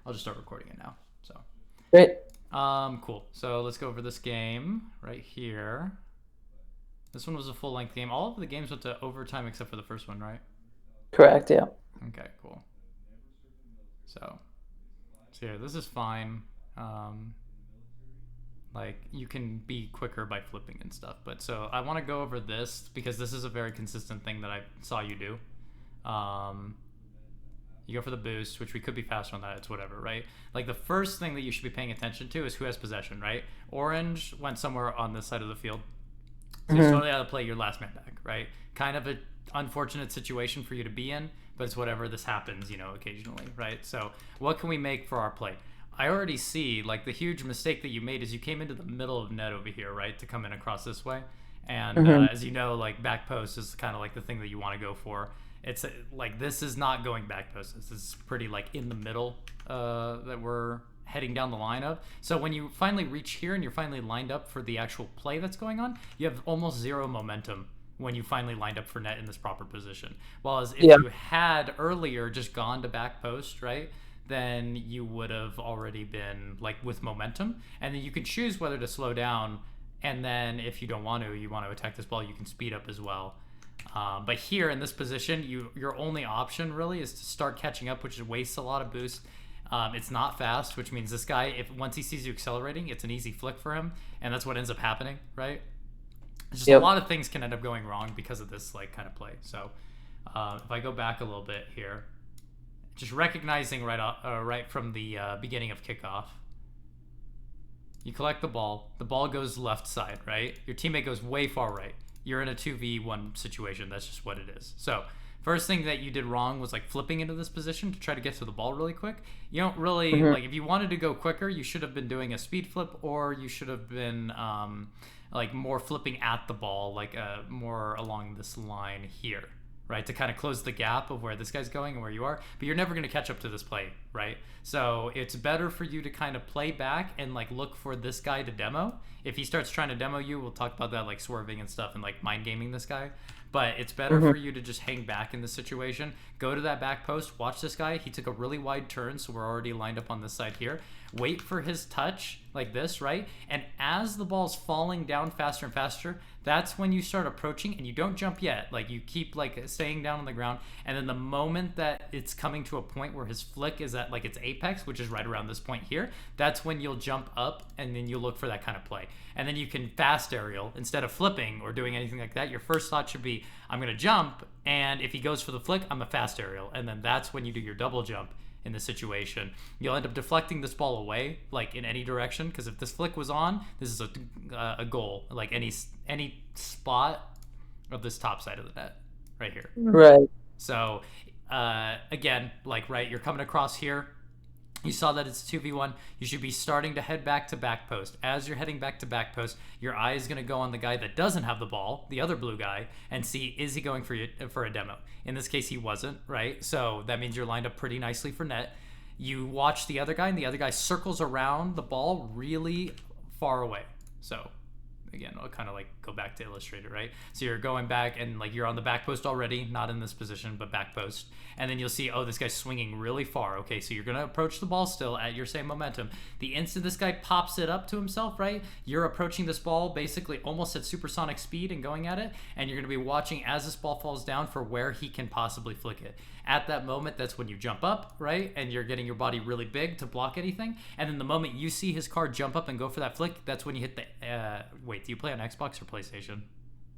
I'll just start recording it now. So, Great. cool. So let's go over this game right here. This one was a full length game. All of the games went to overtime except for the first one, right? Correct. Yeah. Okay, cool. So yeah, this is fine. Um, like you can be quicker by flipping and stuff. But so I want to go over this because this is a very consistent thing that I saw you do. You go for the boost, which we could be faster on that. It's whatever, right? Like the first thing that you should be paying attention to is who has possession, right? Orange went somewhere on this side of the field, so he's Hmm. totally out of play. Your last man back, right? Kind of an unfortunate situation for you to be in, but it's whatever. This happens, occasionally, right? So what can we make for our play? I already see like the huge mistake that you made is you came into the middle of net over here, right, to come in across this way. And Hmm. as you know, like back post is kind of like the thing that you want to go for. It's like this is not going back post. This is pretty like in the middle that we're heading down the line of. So when you finally reach here and you're finally lined up for the actual play that's going on, you have almost zero momentum when you finally lined up for net in this proper position. Whereas if Yeah. you had earlier just gone to back post, right, then you would have already been like with momentum, and then you can choose whether to slow down, and then if you don't want to, you want to attack this ball, you can speed up as well. But here in this position, your only option really is to start catching up, which wastes a lot of boost. It's not fast, which means this guy, if once he sees you accelerating, it's an easy flick for him, and that's what ends up happening, right? It's just a Yep. lot of things can end up going wrong because of this like kind of play. So if I go back a little bit here, just recognizing right from the beginning of kickoff, you collect the ball. The ball goes left side, right? Your teammate goes way far right. You're in a 2v1 situation. That's just what it is. So, first thing that you did wrong was like flipping into this position to try to get to the ball really quick. You don't really, Hmm. like, if you wanted to go quicker, you should have been doing a speed flip, or you should have been like more flipping at the ball, like more along this line here, right? To kind of close the gap of where this guy's going and where you are. But you're never going to catch up to this play, right? So it's better for you to kind of play back and like look for this guy to demo. If he starts trying to demo you, we'll talk about that, like swerving and stuff and like mind gaming this guy. But it's better Hmm. for you to just hang back in this situation. Go to that back post, watch this guy. He took a really wide turn, so we're already lined up on this side here. Wait for his touch like this, right? And as the ball's falling down faster and faster, that's when you start approaching, and you don't jump yet. Like you keep like staying down on the ground, and then the moment that it's coming to a point where his flick is at like its apex, which is right around this point here, that's when you'll jump up and then you'll look for that kind of play. And then you can fast aerial instead of flipping or doing anything like that. Your first thought should be, I'm going to jump, and if he goes for the flick, I'm a fast aerial. And then that's when you do your double jump in this situation. You'll end up deflecting this ball away, like in any direction, because if this flick was on, this is a goal, like any spot of this top side of the net, right here. Right. So again, like right, you're coming across here. You saw that it's 2v1. You should be starting to head back to back post. As you're heading back to back post, your eye is going to go on the guy that doesn't have the ball, the other blue guy, and see, is he going for a demo? In this case, he wasn't, right? So that means you're lined up pretty nicely for net. You watch the other guy, and the other guy circles around the ball really far away. So again, I'll kind of like go back to illustrate it, right? So you're going back and like you're on the back post already, not in this position, but back post. And then you'll see, oh, this guy's swinging really far. Okay, so you're going to approach the ball still at your same momentum. The instant this guy pops it up to himself, right? You're approaching this ball basically almost at supersonic speed and going at it. And you're going to be watching as this ball falls down for where he can possibly flick it. At that moment, that's when you jump up, right? And you're getting your body really big to block anything. And then the moment you see his car jump up and go for that flick, that's when you hit the. Wait, do you play on Xbox or PlayStation?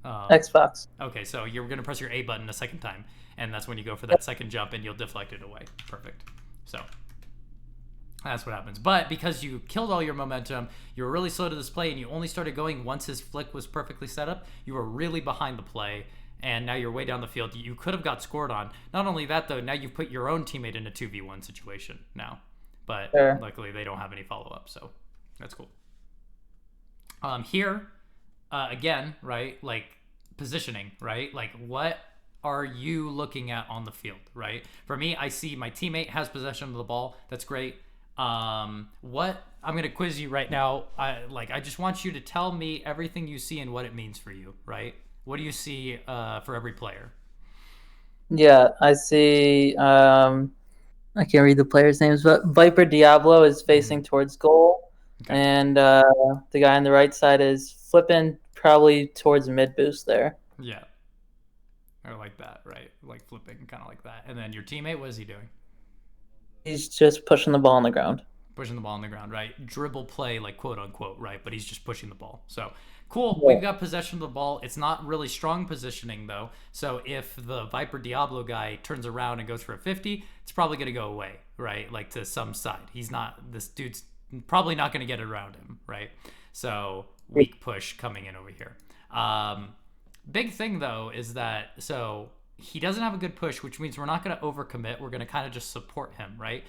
Xbox. Okay, so you're going to press your A button a second time, and that's when you go for that second jump and you'll deflect it away. Perfect. So that's what happens. But because you killed all your momentum, you were really slow to this play, and you only started going once his flick was perfectly set up, you were really behind the play, and now you're way down the field. You could have got scored on. Not only that, though, now you've put your own teammate in a 2v1 situation now. But Sure. luckily, they don't have any follow up, so that's cool. Here, again, right? Like positioning, right? Like what are you looking at on the field, right? For me, I see my teammate has possession of the ball. That's great. What I'm gonna quiz you right now. I just want you to tell me everything you see and what it means for you, right? What do you see for every player? Yeah, I see. I can't read the players' names, but Viper Diablo is Mhm. facing towards goal, Okay. and the guy on the right side is flipping probably towards mid boost there. Yeah. Or like that, right? Like flipping, kind of like that. And then your teammate, what is he doing? He's just pushing the ball on the ground. Pushing the ball on the ground, right? Dribble play, like quote unquote, right? But he's just pushing the ball. So cool. We've Yeah. got possession of the ball. It's not really strong positioning though. So if the Viper Diablo guy turns around and goes for a 50, it's probably going to go away, right? Like to some side. He's not, this dude's probably not going to get it around him, right? So weak push coming in over here. Big thing though is that, so he doesn't have a good push, which means we're not going to overcommit. We're going to kind of just support him, right?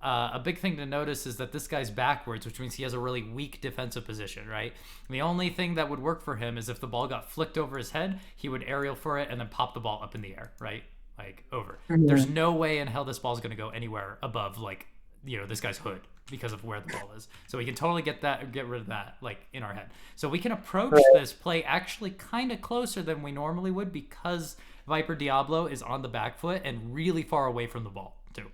A big thing to notice is that this guy's backwards, which means he has a really weak defensive position, right? And the only thing that would work for him is if the ball got flicked over his head, he would aerial for it and then pop the ball up in the air, right? Like over. There's Mhm. no way in hell this ball's going to go anywhere above, like, this guy's hood because of where the ball is. So we can totally get rid of that, like, in our head. So we can approach Right. this play actually kind of closer than we normally would because Viper Diablo is on the back foot and really far away from the ball, too.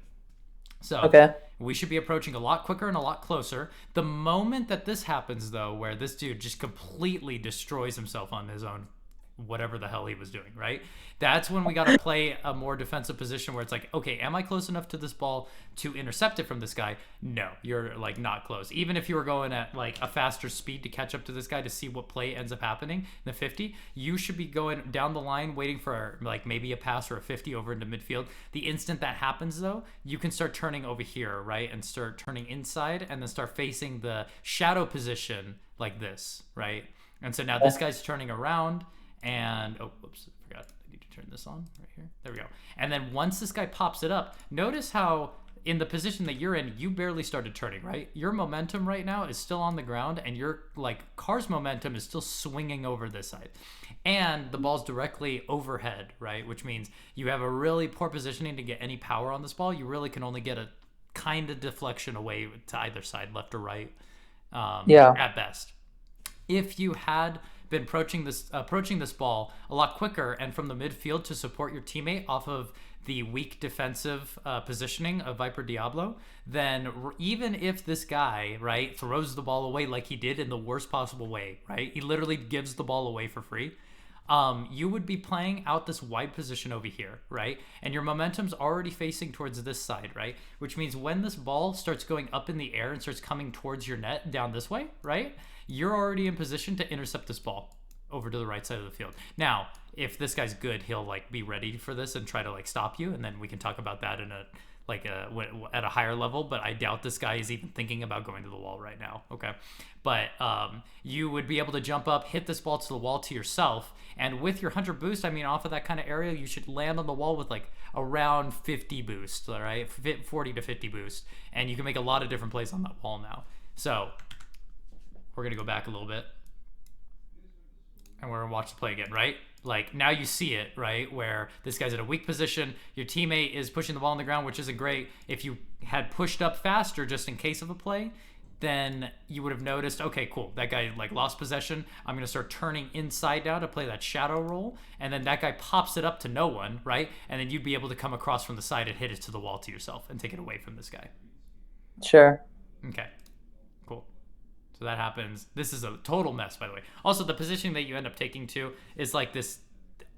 So Okay. we should be approaching a lot quicker and a lot closer. The moment that this happens, though, where this dude just completely destroys himself on his own, whatever the hell he was doing, right? That's when we got to play a more defensive position where it's like, okay, am I close enough to this ball to intercept it from this guy? No, you're like not close. Even if you were going at like a faster speed to catch up to this guy to see what play ends up happening in the 50, you should be going down the line waiting for like maybe a pass or a 50 over into midfield. The instant that happens though, you can start turning over here, right? And start turning inside and then start facing the shadow position like this, right? And so now this guy's turning around and oh, whoops, I forgot. I need to turn this on right here. There we go. And then once this guy pops it up, notice how in the position that you're in, you barely started turning, right? Your momentum right now is still on the ground, and your like car's momentum is still swinging over this side, and the ball's directly overhead, right? Which means you have a really poor positioning to get any power on this ball. You really can only get a kind of deflection away to either side, left or right, Yeah. at best. If you had been approaching this ball a lot quicker and from the midfield to support your teammate off of the weak defensive positioning of Viper Diablo, then even if this guy, right, throws the ball away like he did in the worst possible way, right, he literally gives the ball away for free. You would be playing out this wide position over here, right? And your momentum's already facing towards this side, right? Which means when this ball starts going up in the air and starts coming towards your net down this way, right? You're already in position to intercept this ball over to the right side of the field. Now, if this guy's good, he'll like be ready for this and try to like stop you, and then we can talk about that in a like at a higher level. But I doubt this guy is even thinking about going to the wall right now. Okay, but you would be able to jump up, hit this ball to the wall to yourself, and with your 100 boost, I mean, off of that kind of area, you should land on the wall with like around 50 boost, all right, 40 to 50 boost, and you can make a lot of different plays on that wall now. So we're gonna go back a little bit and we're gonna watch the play again, right? Like now you see it, right? Where this guy's in a weak position, your teammate is pushing the ball on the ground, which isn't great. If you had pushed up faster just in case of a play, then you would have noticed, okay, cool, that guy like lost possession. I'm gonna start turning inside down to play that shadow roll, and then that guy pops it up to no one, right? And then you'd be able to come across from the side and hit it to the wall to yourself and take it away from this guy. Sure. Okay, cool. So that happens. This is a total mess, by the way. Also, the positioning that you end up taking too is like this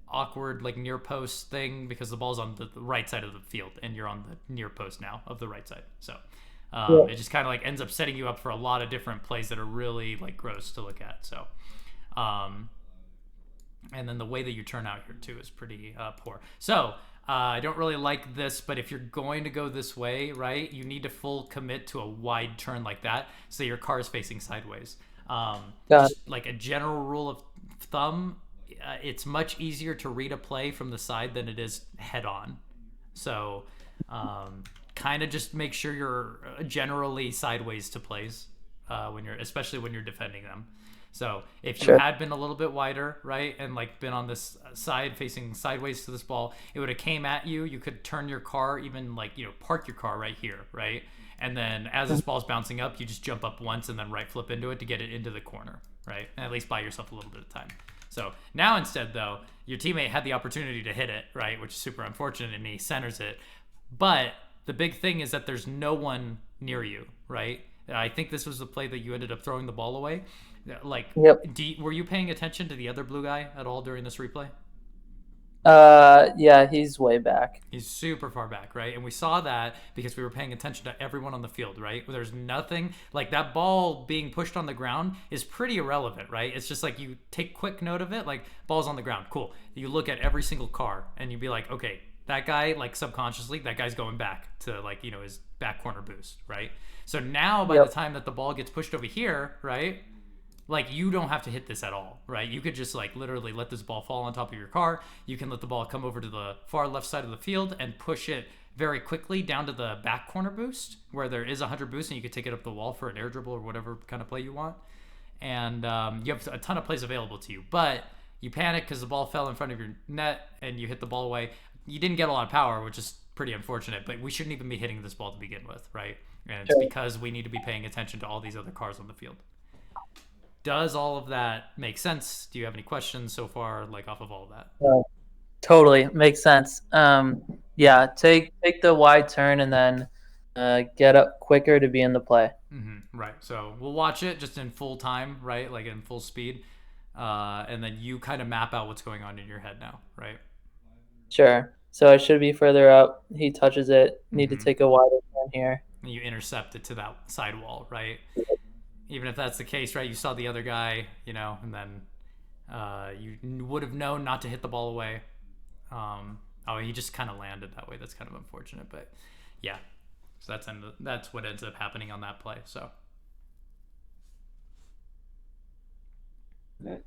awkward, like near post thing because the ball's on the right side of the field and you're on the near post now of the right side. So Yeah. it just kind of like ends up setting you up for a lot of different plays that are really like gross to look at. So, and then the way that you turn out here too is pretty poor. So I don't really like this, but if you're going to go this way, right, you need to full commit to a wide turn like that so your car is facing sideways. Got Just like a general rule of thumb, it's much easier to read a play from the side than it is head on. So kind of just make sure you're generally sideways to plays especially when you're defending them. So if you Sure. had been a little bit wider, right, and like been on this side facing sideways to this ball, it would have came at you. You could turn your car, even like park your car right here, right, and then as this ball's bouncing up, you just jump up once and then right flip into it to get it into the corner, right, and at least buy yourself a little bit of time. So now instead though, your teammate had the opportunity to hit it, right, which is super unfortunate, and he centers it, but the big thing is that there's no one near you, right? I think this was the play that you ended up throwing the ball away. Like, Yep. were you paying attention to the other blue guy at all during this replay? Yeah, he's way back. He's super far back, right? And we saw that because we were paying attention to everyone on the field, right? There's nothing like that ball being pushed on the ground is pretty irrelevant, right? It's just like you take quick note of it, like ball's on the ground, cool. You look at every single car and you'd be like, okay, that guy, like subconsciously, that guy's going back to like, his back corner boost, right? So now by the time that the ball gets pushed over here, right? Like you don't have to hit this at all, right? You could just like literally let this ball fall on top of your car. You can let the ball come over to the far left side of the field and push it very quickly down to the back corner boost where there is 100 boost and you could take it up the wall for an air dribble or whatever kind of play you want. And you have a ton of plays available to you, but you panic because the ball fell in front of your net and you hit the ball away. You didn't get a lot of power, which is pretty unfortunate, but we shouldn't even be hitting this ball to begin with, right? And it's because we need to be paying attention to all these other cars on the field. Does all of that make sense? Do you have any questions so far, like off of all of that? Totally makes sense. Yeah, take the wide turn and then get up quicker to be in the play. Right. So we'll watch it just in full time, right? Like in full speed, and then you kind of map out what's going on in your head now, right? Sure. So I should be further up. He touches it. Need to take a wider turn here. And you intercept it to that side wall, right? Even if that's the case, right? You saw the other guy, and then you would have known not to hit the ball away. He just kind of landed that way. That's kind of unfortunate, but yeah. So that's what ends up happening on that play. So. And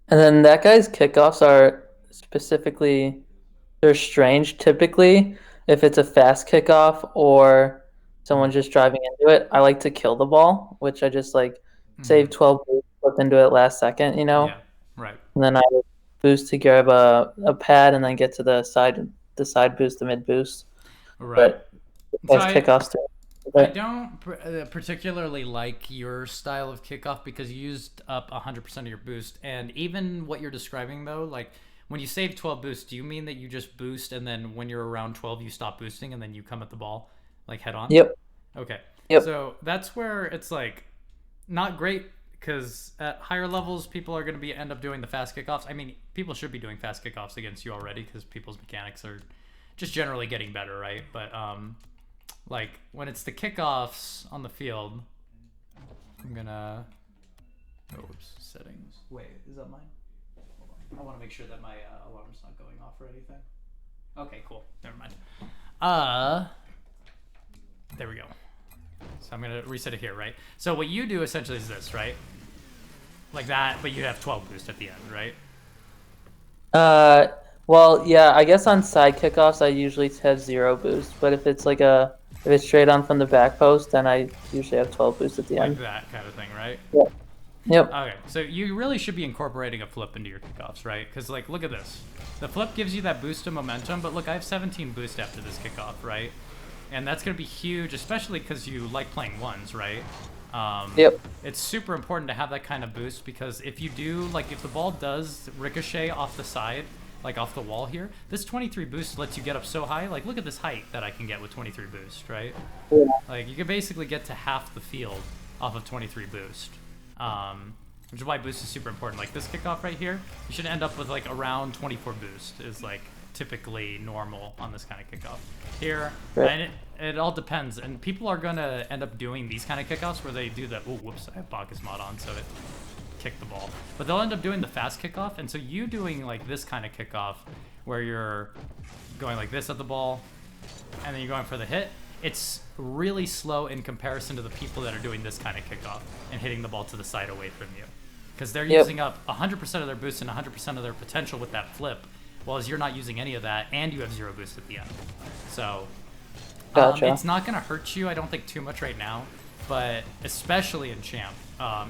then that guy's kickoffs are specifically, they're strange. Typically, if it's a fast kickoff or someone just driving into it, I like to kill the ball, which I just like save 12 boost, flip into it last second, Yeah, right. And then I boost to grab a pad and then get to the side boost, the mid boost. Right. But kickoffs too. I don't particularly like your style of kickoff because you used up 100% of your boost. And even what you're describing, though, like when you save 12 boost, do you mean that you just boost and then when you're around 12, you stop boosting and then you come at the ball like head on? Yep. Okay. Yep. So that's where it's like not great because at higher levels, people are going to end up doing the fast kickoffs. I mean, people should be doing fast kickoffs against you already because people's mechanics are just generally getting better, right? But like when it's the kickoffs on the field, I'm gonna settings. Wait, is that mine? Hold on. I want to make sure that my alarm's not going off or anything. Okay, cool. Never mind. There we go. So I'm gonna reset it here, right? So what you do essentially is this, right? Like that, but you have 12 boost at the end, right? Well, yeah, I guess on side kickoffs I usually have 0 boost, but if it's if it's straight on from the back post, then I usually have 12 boost at the end. Like that kind of thing, right? Yep. Okay, so you really should be incorporating a flip into your kickoffs, right? Because like, look at this. The flip gives you that boost of momentum, but look, I have 17 boost after this kickoff, right? And that's going to be huge, especially because you like playing ones, right? Yep. It's super important to have that kind of boost because if you do, like if the ball does ricochet off the side, like off the wall here, this 23 boost lets you get up so high. Like look at this height that I can get with 23 boost, right? Yeah. Like you can basically get to half the field off of 23 boost. Which is why boost is super important. Like this kickoff right here, you should end up with like around 24 boost is like typically normal on this kind of kickoff. Here, right. And it all depends. And people are going to end up doing these kind of kickoffs where they do the, oh, whoops, I have Bacchus mod on, so it kicked the ball. But they'll end up doing the fast kickoff. And so you doing like this kind of kickoff where you're going like this at the ball and then you're going for the hit, it's really slow in comparison to the people that are doing this kind of kickoff and hitting the ball to the side away from you. Because they're using up 100% of their boost and 100% of their potential with that flip, whereas you're not using any of that and you have 0 boost at the end. So Gotcha. It's not going to hurt you, I don't think, too much right now, but especially in Champ,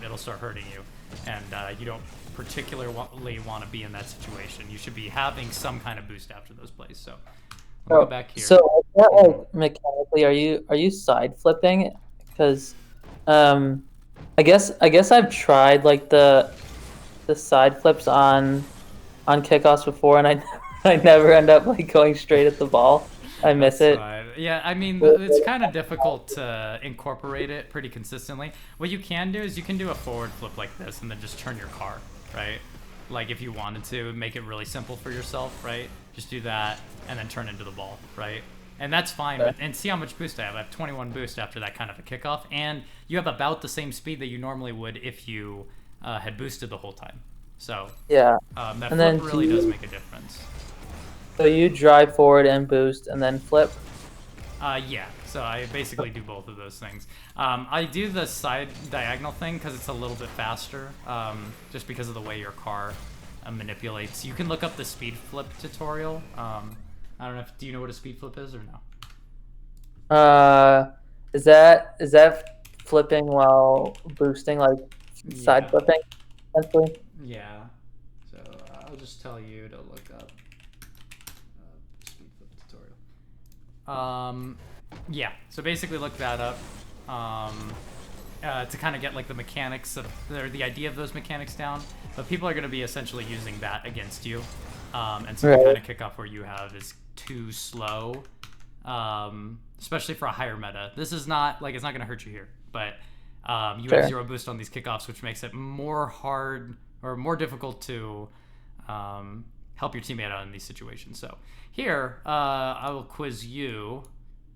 it'll start hurting you. And you don't particularly want to be in that situation. You should be having some kind of boost after those plays. So let me go back here. So like, mechanically, are you side flipping? Because I guess I've tried like the side flips on kickoffs before, and I never end up like going straight at the ball. I miss That's it. fine. Yeah, I mean, But- it's kind of difficult to incorporate it pretty consistently. What you can do is you can do a forward flip like this and then just turn your car, right? Like if you wanted to make it really simple for yourself, right? Just do that and then turn into the ball, right? And that's fine. Okay. And see how much boost I have. I have 21 boost after that kind of a kickoff. And you have about the same speed that you normally would if you had boosted the whole time. So Yeah. that And flip then really does make a difference. so you drive forward and boost and then flip. Yeah, so I basically do both of those things. I do the side diagonal thing because it's a little bit faster, just because of the way your car manipulates. You can look up the speed flip tutorial. I don't know do you know what a speed flip is or no? Is that flipping while boosting, like side Yeah. flipping, essentially? Yeah. So I'll just tell you to look up speed flip tutorial. Yeah. So basically, look that up. To kind of get like the mechanics of or the idea of those mechanics down. But people are going to be essentially using that against you. And so the kind of kickoff where you have is too slow, especially for a higher meta. This is not like it's not going to hurt you here, but you have 0 boost on these kickoffs, which makes it more hard or more difficult to help your teammate out in these situations. So here, I will quiz you.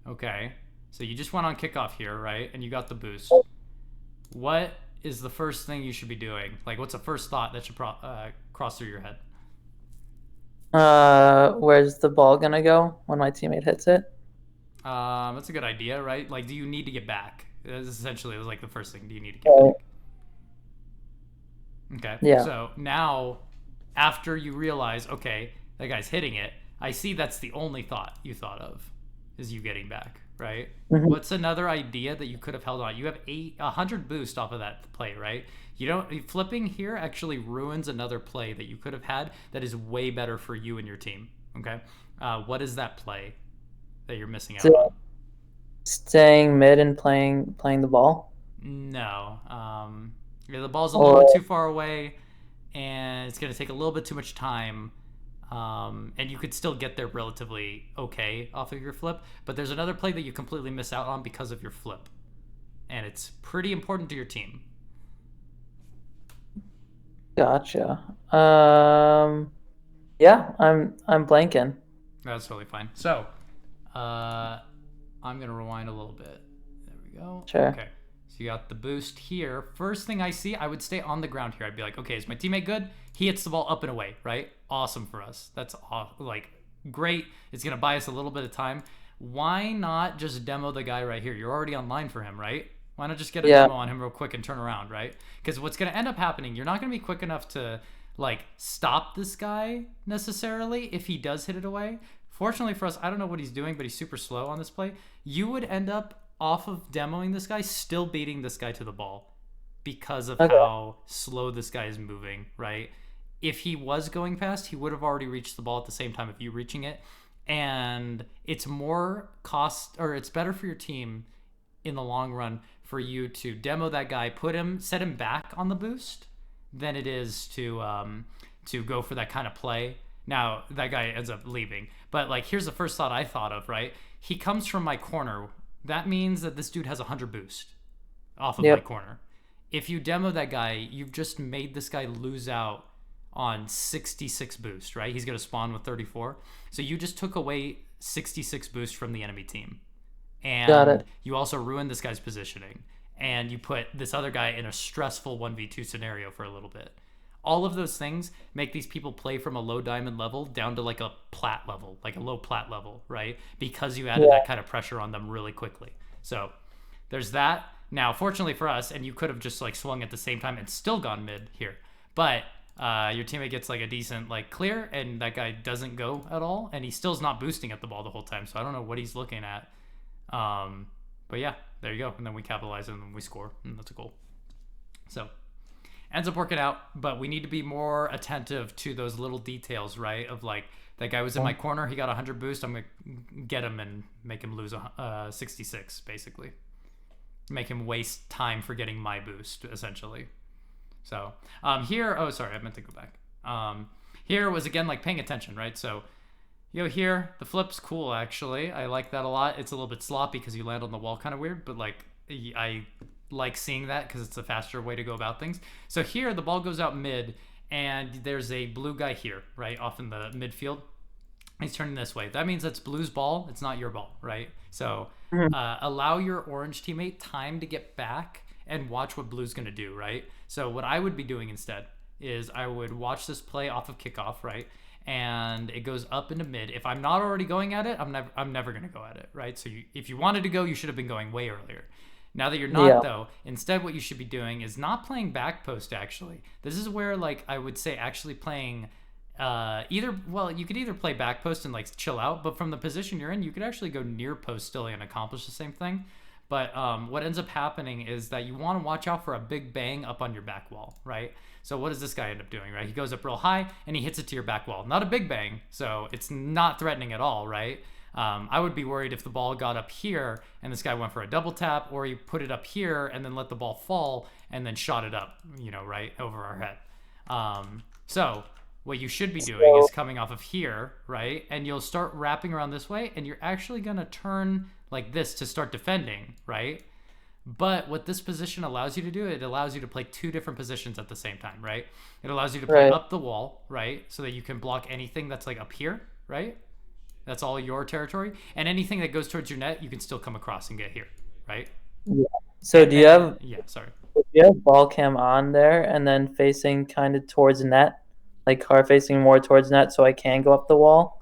Okay, so you just went on kickoff here, right? And you got the boost. What is the first thing you should be doing? Like, what's the first thought that should cross through your head? Where's the ball gonna go when my teammate hits it? That's a good idea, right? Like, do you need to get back? That's essentially, it was like the first thing. Do you need to get back? Okay. Yeah. So now, after you realize, okay, that guy's hitting it, I see that's the only thought you thought of, is you getting back, right? Mhm. What's another idea that you could have held on? You have 100 boost off of that play, right? You don't flipping here actually ruins another play that you could have had that is way better for you and your team. Okay. What is that play that you're missing out on? Staying mid and playing the ball. No. Yeah, the ball's a little bit too far away, and it's going to take a little bit too much time. And you could still get there relatively okay off of your flip. But there's another play that you completely miss out on because of your flip. And it's pretty important to your team. Gotcha. Yeah, I'm blanking. That's totally fine. So, I'm going to rewind a little bit. There we go. Sure. Okay. So you got the boost here. First thing I see, I would stay on the ground here. I'd be like, okay, is my teammate good? He hits the ball up and away, right? Awesome for us. That's like great. It's going to buy us a little bit of time. Why not just demo the guy right here? You're already online for him, right? Why not just get a demo on him real quick and turn around, right? Because what's going to end up happening, you're not going to be quick enough to like stop this guy necessarily if he does hit it away. Fortunately for us, I don't know what he's doing, but he's super slow on this play. You would end up off of demoing this guy, still beating this guy to the ball because of how slow this guy is moving, right? If he was going fast, he would have already reached the ball at the same time of you reaching it. And it's more cost, or it's better for your team in the long run for you to demo that guy, set him back on the boost than it is to go for that kind of play. Now that guy ends up leaving, but like here's the first thought I thought of, right? He comes from my corner. That means that this dude has 100 boost off of my corner. If you demo that guy, you've just made this guy lose out on 66 boost, right? He's going to spawn with 34. So you just took away 66 boost from the enemy team. And you also ruined this guy's positioning. And you put this other guy in a stressful 1v2 scenario for a little bit. All of those things make these people play from a low diamond level down to like a plat level, like a low plat level, right? Because you added that kind of pressure on them really quickly. So there's that. Now, fortunately for us, and you could have just like swung at the same time and still gone mid here, but your teammate gets like a decent like clear, and that guy doesn't go at all, and he still's not boosting at the ball the whole time. So I don't know what he's looking at. But yeah, there you go. And then we capitalize and then we score, and that's a goal. So ends up working out, but we need to be more attentive to those little details, right? Of like, that guy was in my corner, he got 100 boost, I'm going to get him and make him lose 66, basically. Make him waste time for getting my boost, essentially. So, here, oh, sorry, I meant to go back. Here was, again, like, paying attention, right? So, Here, the flip's cool, actually. I like that a lot. It's a little bit sloppy because you land on the wall kind of weird, but like, I like seeing that because it's a faster way to go about things. So here, the ball goes out mid, and there's a blue guy here, right, off in the midfield. He's turning this way. That means that's blue's ball. It's not your ball, right? So Mhm. allow your orange teammate time to get back and watch what blue's going to do, right? So what I would be doing instead is I would watch this play off of kickoff, right? And it goes up into mid. If I'm not already going at it, I'm never going to go at it, right? So if you wanted to go, you should have been going way earlier. Now that you're not Yeah. though, instead what you should be doing is not playing back post actually. This is where like I would say actually playing either well you could either play back post and like chill out, but from the position you're in you could actually go near post still and accomplish the same thing. But what ends up happening is that you want to watch out for a big bang up on your back wall, right? So what does this guy end up doing, right? He goes up real high and he hits it to your back wall. Not a big bang, so it's not threatening at all, right? I would be worried if the ball got up here and this guy went for a double tap, or he put it up here and then let the ball fall and then shot it up, right over our head. So what you should be doing is coming off of here, right? And you'll start wrapping around this way, and you're actually going to turn like this to start defending, right? But what this position allows you to do, it allows you to play two different positions at the same time, right? It allows you to play Right. up the wall, right? So that you can block anything that's like up here, right? That's all your territory. And anything that goes towards your net, you can still come across and get here, right? Yeah. So do you have Yeah, sorry. ball cam on there and then facing kind of towards net, like car facing more towards net, so I can go up the wall?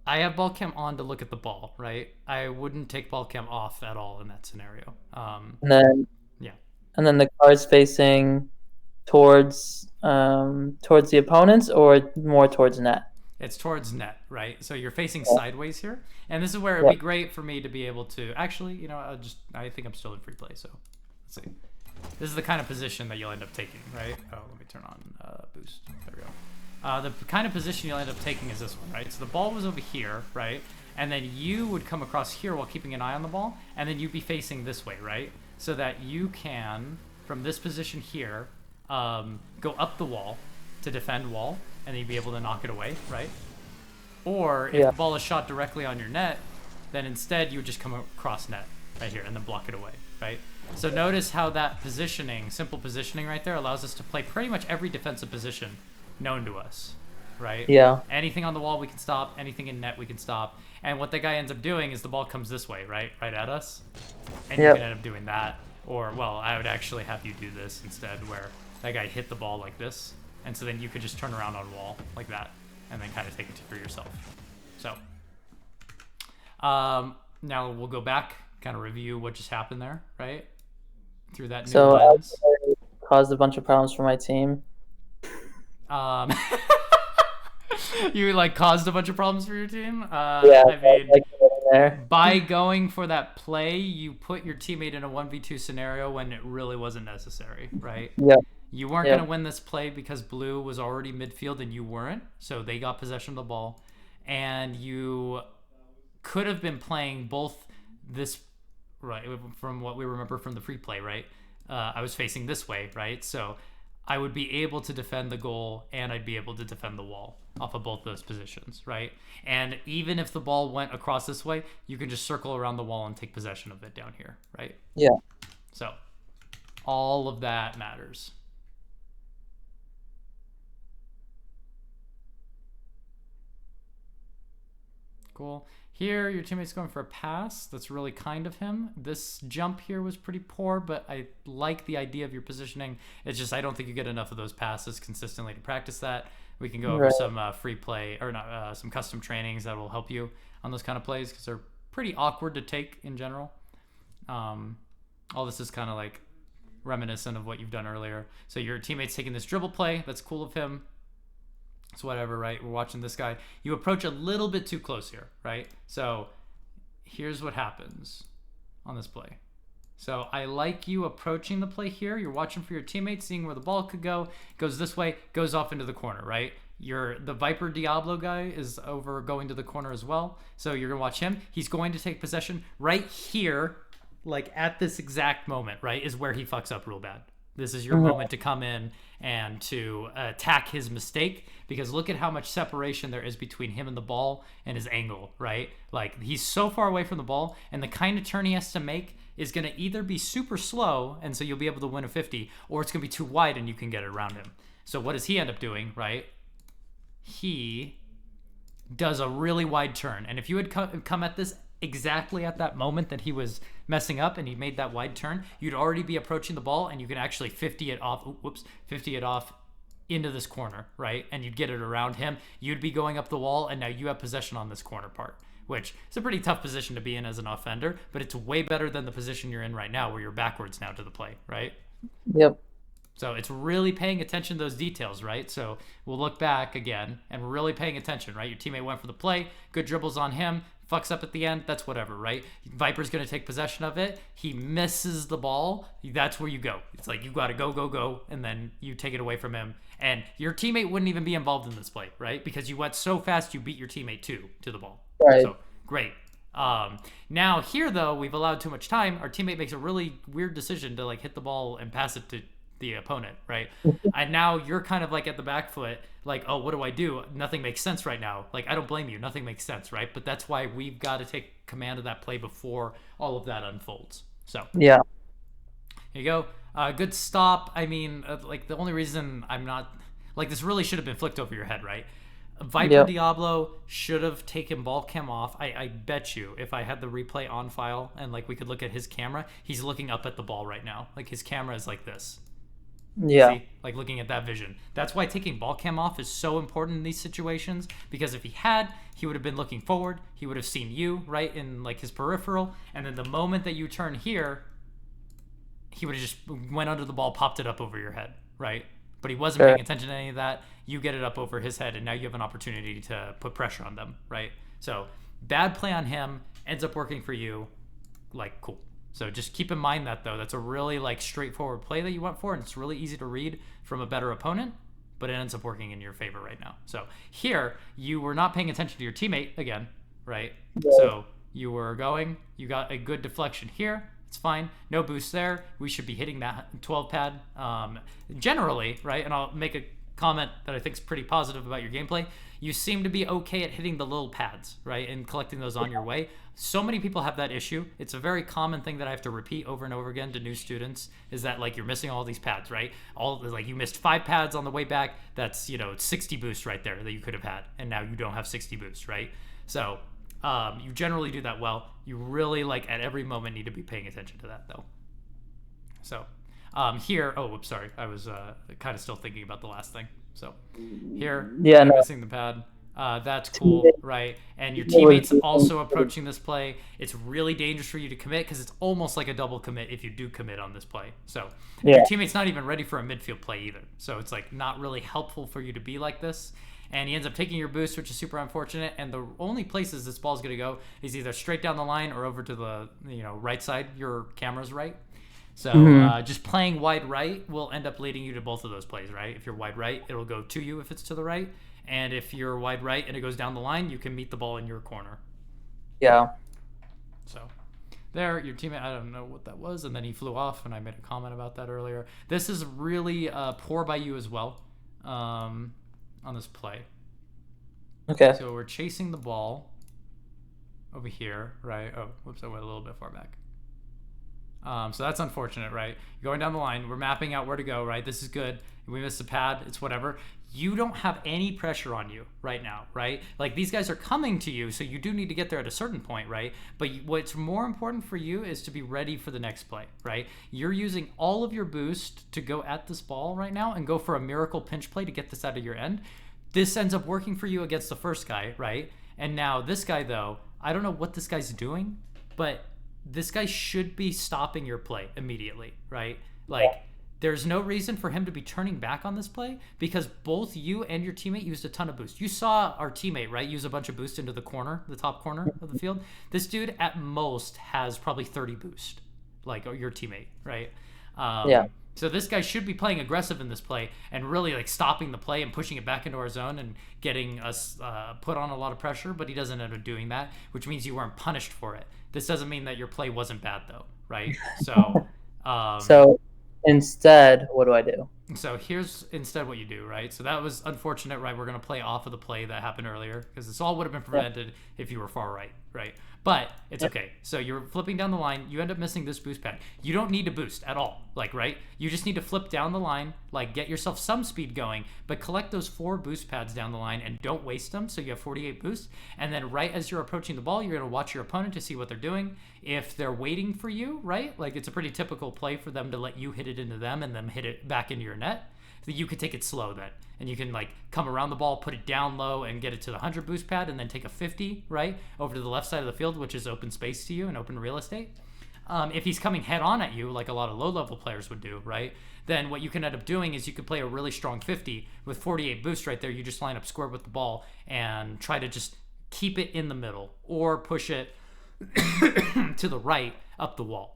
I have ball cam on to look at the ball, right? I wouldn't take ball cam off at all in that scenario. And then Yeah. the car's facing towards the opponents or more towards net. It's towards net, right? So you're facing sideways here. And this is where it'd Yeah. be great for me to be able to actually, I think I'm still in free play. So let's see. This is the kind of position that you'll end up taking, right? Oh, let me turn on boost. There we go. The kind of position you'll end up taking is this one, right? So the ball was over here, right? And then you would come across here while keeping an eye on the ball. And then you'd be facing this way, right? So that you can, from this position here, go up the wall to defend wall. And then you'd be able to knock it away, right? Or if Yeah. the ball is shot directly on your net, then instead you would just come across net right here and then block it away, right? So notice how that positioning, simple positioning right there, allows us to play pretty much every defensive position known to us, right? Yeah. Anything on the wall we can stop, anything in net we can stop. And what the guy ends up doing is the ball comes this way, right? Right at us. And you Yep. can end up doing that. Or, well, I would actually have you do this instead, where that guy hit the ball like this. And so then you could just turn around on wall like that and then kind of take it for yourself. So now we'll go back, kind of review what just happened there, right? Through that new So lens. I caused a bunch of problems for my team. Um, you like caused a bunch of problems for your team. Yeah, I mean, like there. by going for that play, you put your teammate in a 1v2 scenario when it really wasn't necessary, right? Yeah. You weren't Yeah. going to win this play because blue was already midfield and you weren't, so they got possession of the ball. And you could have been playing both this, right, from what we remember from the free play, right? I was facing this way, right? So I would be able to defend the goal and I'd be able to defend the wall off of both those positions, right? And even if the ball went across this way, you can just circle around the wall and take possession of it down here, right? Yeah. So all of that matters. Cool. Here, your teammate's going for a pass. That's really kind of him. This jump here was pretty poor, but I like the idea of your positioning. It's just I don't think you get enough of those passes consistently to practice that. We can go over Right. some free play, or not, some custom trainings that will help you on those kind of plays because they're pretty awkward to take in general. All this is kind of like reminiscent of what you've done earlier. So your teammate's taking this dribble play. That's cool of him. It's whatever, right? We're watching this guy. You approach a little bit too close here, right? So here's what happens on this play. So I like you approaching the play here. You're watching for your teammates, seeing where the ball could go. Goes this way, goes off into the corner, right? The Viper Diablo guy is over going to the corner as well. So you're going to watch him. He's going to take possession right here, like at this exact moment, right, is where he fucks up real bad. This is your Mhm. moment to come in and to attack his mistake, because look at how much separation there is between him and the ball and his angle, right? Like, he's so far away from the ball, and the kind of turn he has to make is going to either be super slow, and so you'll be able to win a 50, or it's going to be too wide and you can get it around him. So what does he end up doing, right? He does a really wide turn. And if you had come at this exactly at that moment that he was messing up and he made that wide turn, you'd already be approaching the ball and you can actually 50 it off. Whoops, 50 it off into this corner, right? And you'd get it around him. You'd be going up the wall, and now you have possession on this corner part, which is a pretty tough position to be in as an offender, but it's way better than the position you're in right now where you're backwards now to the play, right? Yep. So it's really paying attention to those details, right? So we'll look back again and really paying attention, right? Your teammate went for the play, good dribbles on him, fucks up at the end, that's whatever, right? Viper's going to take possession of it. He misses the ball. That's where you go. It's like you got to go, go, go, and then you take it away from him. And your teammate wouldn't even be involved in this play, right? Because you went so fast, you beat your teammate too to the ball. Right. So great. Now here though, we've allowed too much time. Our teammate makes a really weird decision to like hit the ball and pass it to the opponent, right? And now you're kind of like at the back foot, like, oh, what do I do? Nothing makes sense right now. Like, I don't blame you. Nothing makes sense, right? But that's why we've got to take command of that play before all of that unfolds. So Yeah. here you go. Good stop. I mean, like the only reason I'm not like this really should have been flicked over your head, right? Viper Yep. Diablo should have taken ball cam off. I bet you if I had the replay on file and like we could look at his camera, he's looking up at the ball right now. Like his camera is like this. Yeah. See? Like looking at that vision. That's why taking ball cam off is so important in these situations, because if he had, he would have been looking forward. He would have seen you, right, in like his peripheral. And then the moment that you turn here, he would have just went under the ball, popped it up over your head, right? But he wasn't Sure. paying attention to any of that. You get it up over his head, and now you have an opportunity to put pressure on them, right? So bad play on him, ends up working for you. Like, cool. So just keep in mind that, though. That's a really, like, straightforward play that you went for, and it's really easy to read from a better opponent, but it ends up working in your favor right now. So here, you were not paying attention to your teammate again, right? Yeah. So you were going, you got a good deflection here. It's fine. No boost there. We should be hitting that 12 pad generally, right? And I'll make a comment that I think is pretty positive about your gameplay. You seem to be okay at hitting the little pads, right? And collecting those on your way. So many people have that issue. It's a very common thing that I have to repeat over and over again to new students, is that like you're missing all these pads, right? All like you missed 5 pads on the way back. That's, 60 boosts right there that you could have had. And now you don't have 60 boosts, right? So you generally do that well. You really like at every moment need to be paying attention to that though. So here, oh, whoops, sorry. I was kind of still thinking about the last thing. So here, Yeah. I'm No. missing the pad. That's cool, right? And your teammate's also approaching this play. It's really dangerous for you to commit because it's almost like a double commit if you do commit on this play. So Yeah. your teammate's not even ready for a midfield play either. So it's like not really helpful for you to be like this. And he ends up taking your boost, which is super unfortunate. And the only places this ball's going to go is either straight down the line or over to the right side. Your camera's right. So just playing wide right will end up leading you to both of those plays, right? If you're wide right, it'll go to you if it's to the right. And if you're wide right and it goes down the line, you can meet the ball in your corner. Yeah. So there, your teammate, I don't know what that was, and then he flew off, and I made a comment about that earlier. This is really poor by you as well on this play. Okay. So we're chasing the ball over here, right? Oh, whoops, I went a little bit far back. So that's unfortunate, right? Going down the line, we're mapping out where to go, right? This is good. We missed a pad, it's whatever. You don't have any pressure on you right now, right? Like these guys are coming to you, so you do need to get there at a certain point, right? But what's more important for you is to be ready for the next play, right? You're using all of your boost to go at this ball right now and go for a miracle pinch play to get this out of your end. This ends up working for you against the first guy, right? And now this guy, though, I don't know what this guy's doing, but this guy should be stopping your play immediately, right? Like, there's no reason for him to be turning back on this play because both you and your teammate used a ton of boost. You saw our teammate, right, use a bunch of boost into the corner, the top corner of the field. This dude at most has probably 30 boost, like your teammate, right? Yeah. So this guy should be playing aggressive in this play and really like stopping the play and pushing it back into our zone and getting us put on a lot of pressure, but he doesn't end up doing that, which means you weren't punished for it. This doesn't mean that your play wasn't bad though, right? So So Instead, what do I do? So here's instead what you do, right? So that was unfortunate, right? We're going to play off of the play that happened earlier because this all would have been Yeah. prevented if you were far right, right? But it's Yeah. okay. So you're flipping down the line. You end up missing this boost pad. You don't need to boost at all, like, right? You just need to flip down the line, like, get yourself some speed going, but collect those 4 boost pads down the line and don't waste them. So you have 48 boost. And then right as you're approaching the ball, you're going to watch your opponent to see what they're doing. If they're waiting for you, right? Like, it's a pretty typical play for them to let you hit it into them and them hit it back into your net. You could take it slow then, and you can like come around the ball, put it down low, and get it to the 100 boost pad, and then take a 50 right over to the left side of the field, which is open space to you and open real estate. If he's coming head on at you, like a lot of low level players would do, right? Then what you can end up doing is you could play a really strong 50 with 48 boost right there. You just line up square with the ball and try to just keep it in the middle or push it to the right up the wall.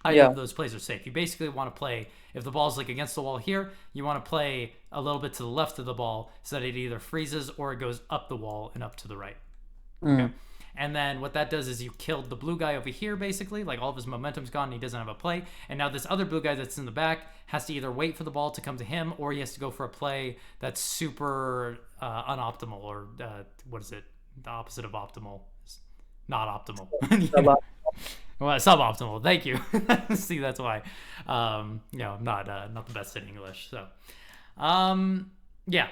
Either Yeah. of those plays are safe. You basically want to play, if the ball's like against the wall here, you want to play a little bit to the left of the ball so that it either freezes or it goes up the wall and up to the right. Okay. Mm. And then what that does is you killed the blue guy over here, basically. Like all of his momentum's gone and he doesn't have a play. And now this other blue guy that's in the back has to either wait for the ball to come to him or he has to go for a play that's super unoptimal or what is it? The opposite of optimal. Not optimal. Well, suboptimal. Thank you. See, that's why. Not the best in English. So, yeah.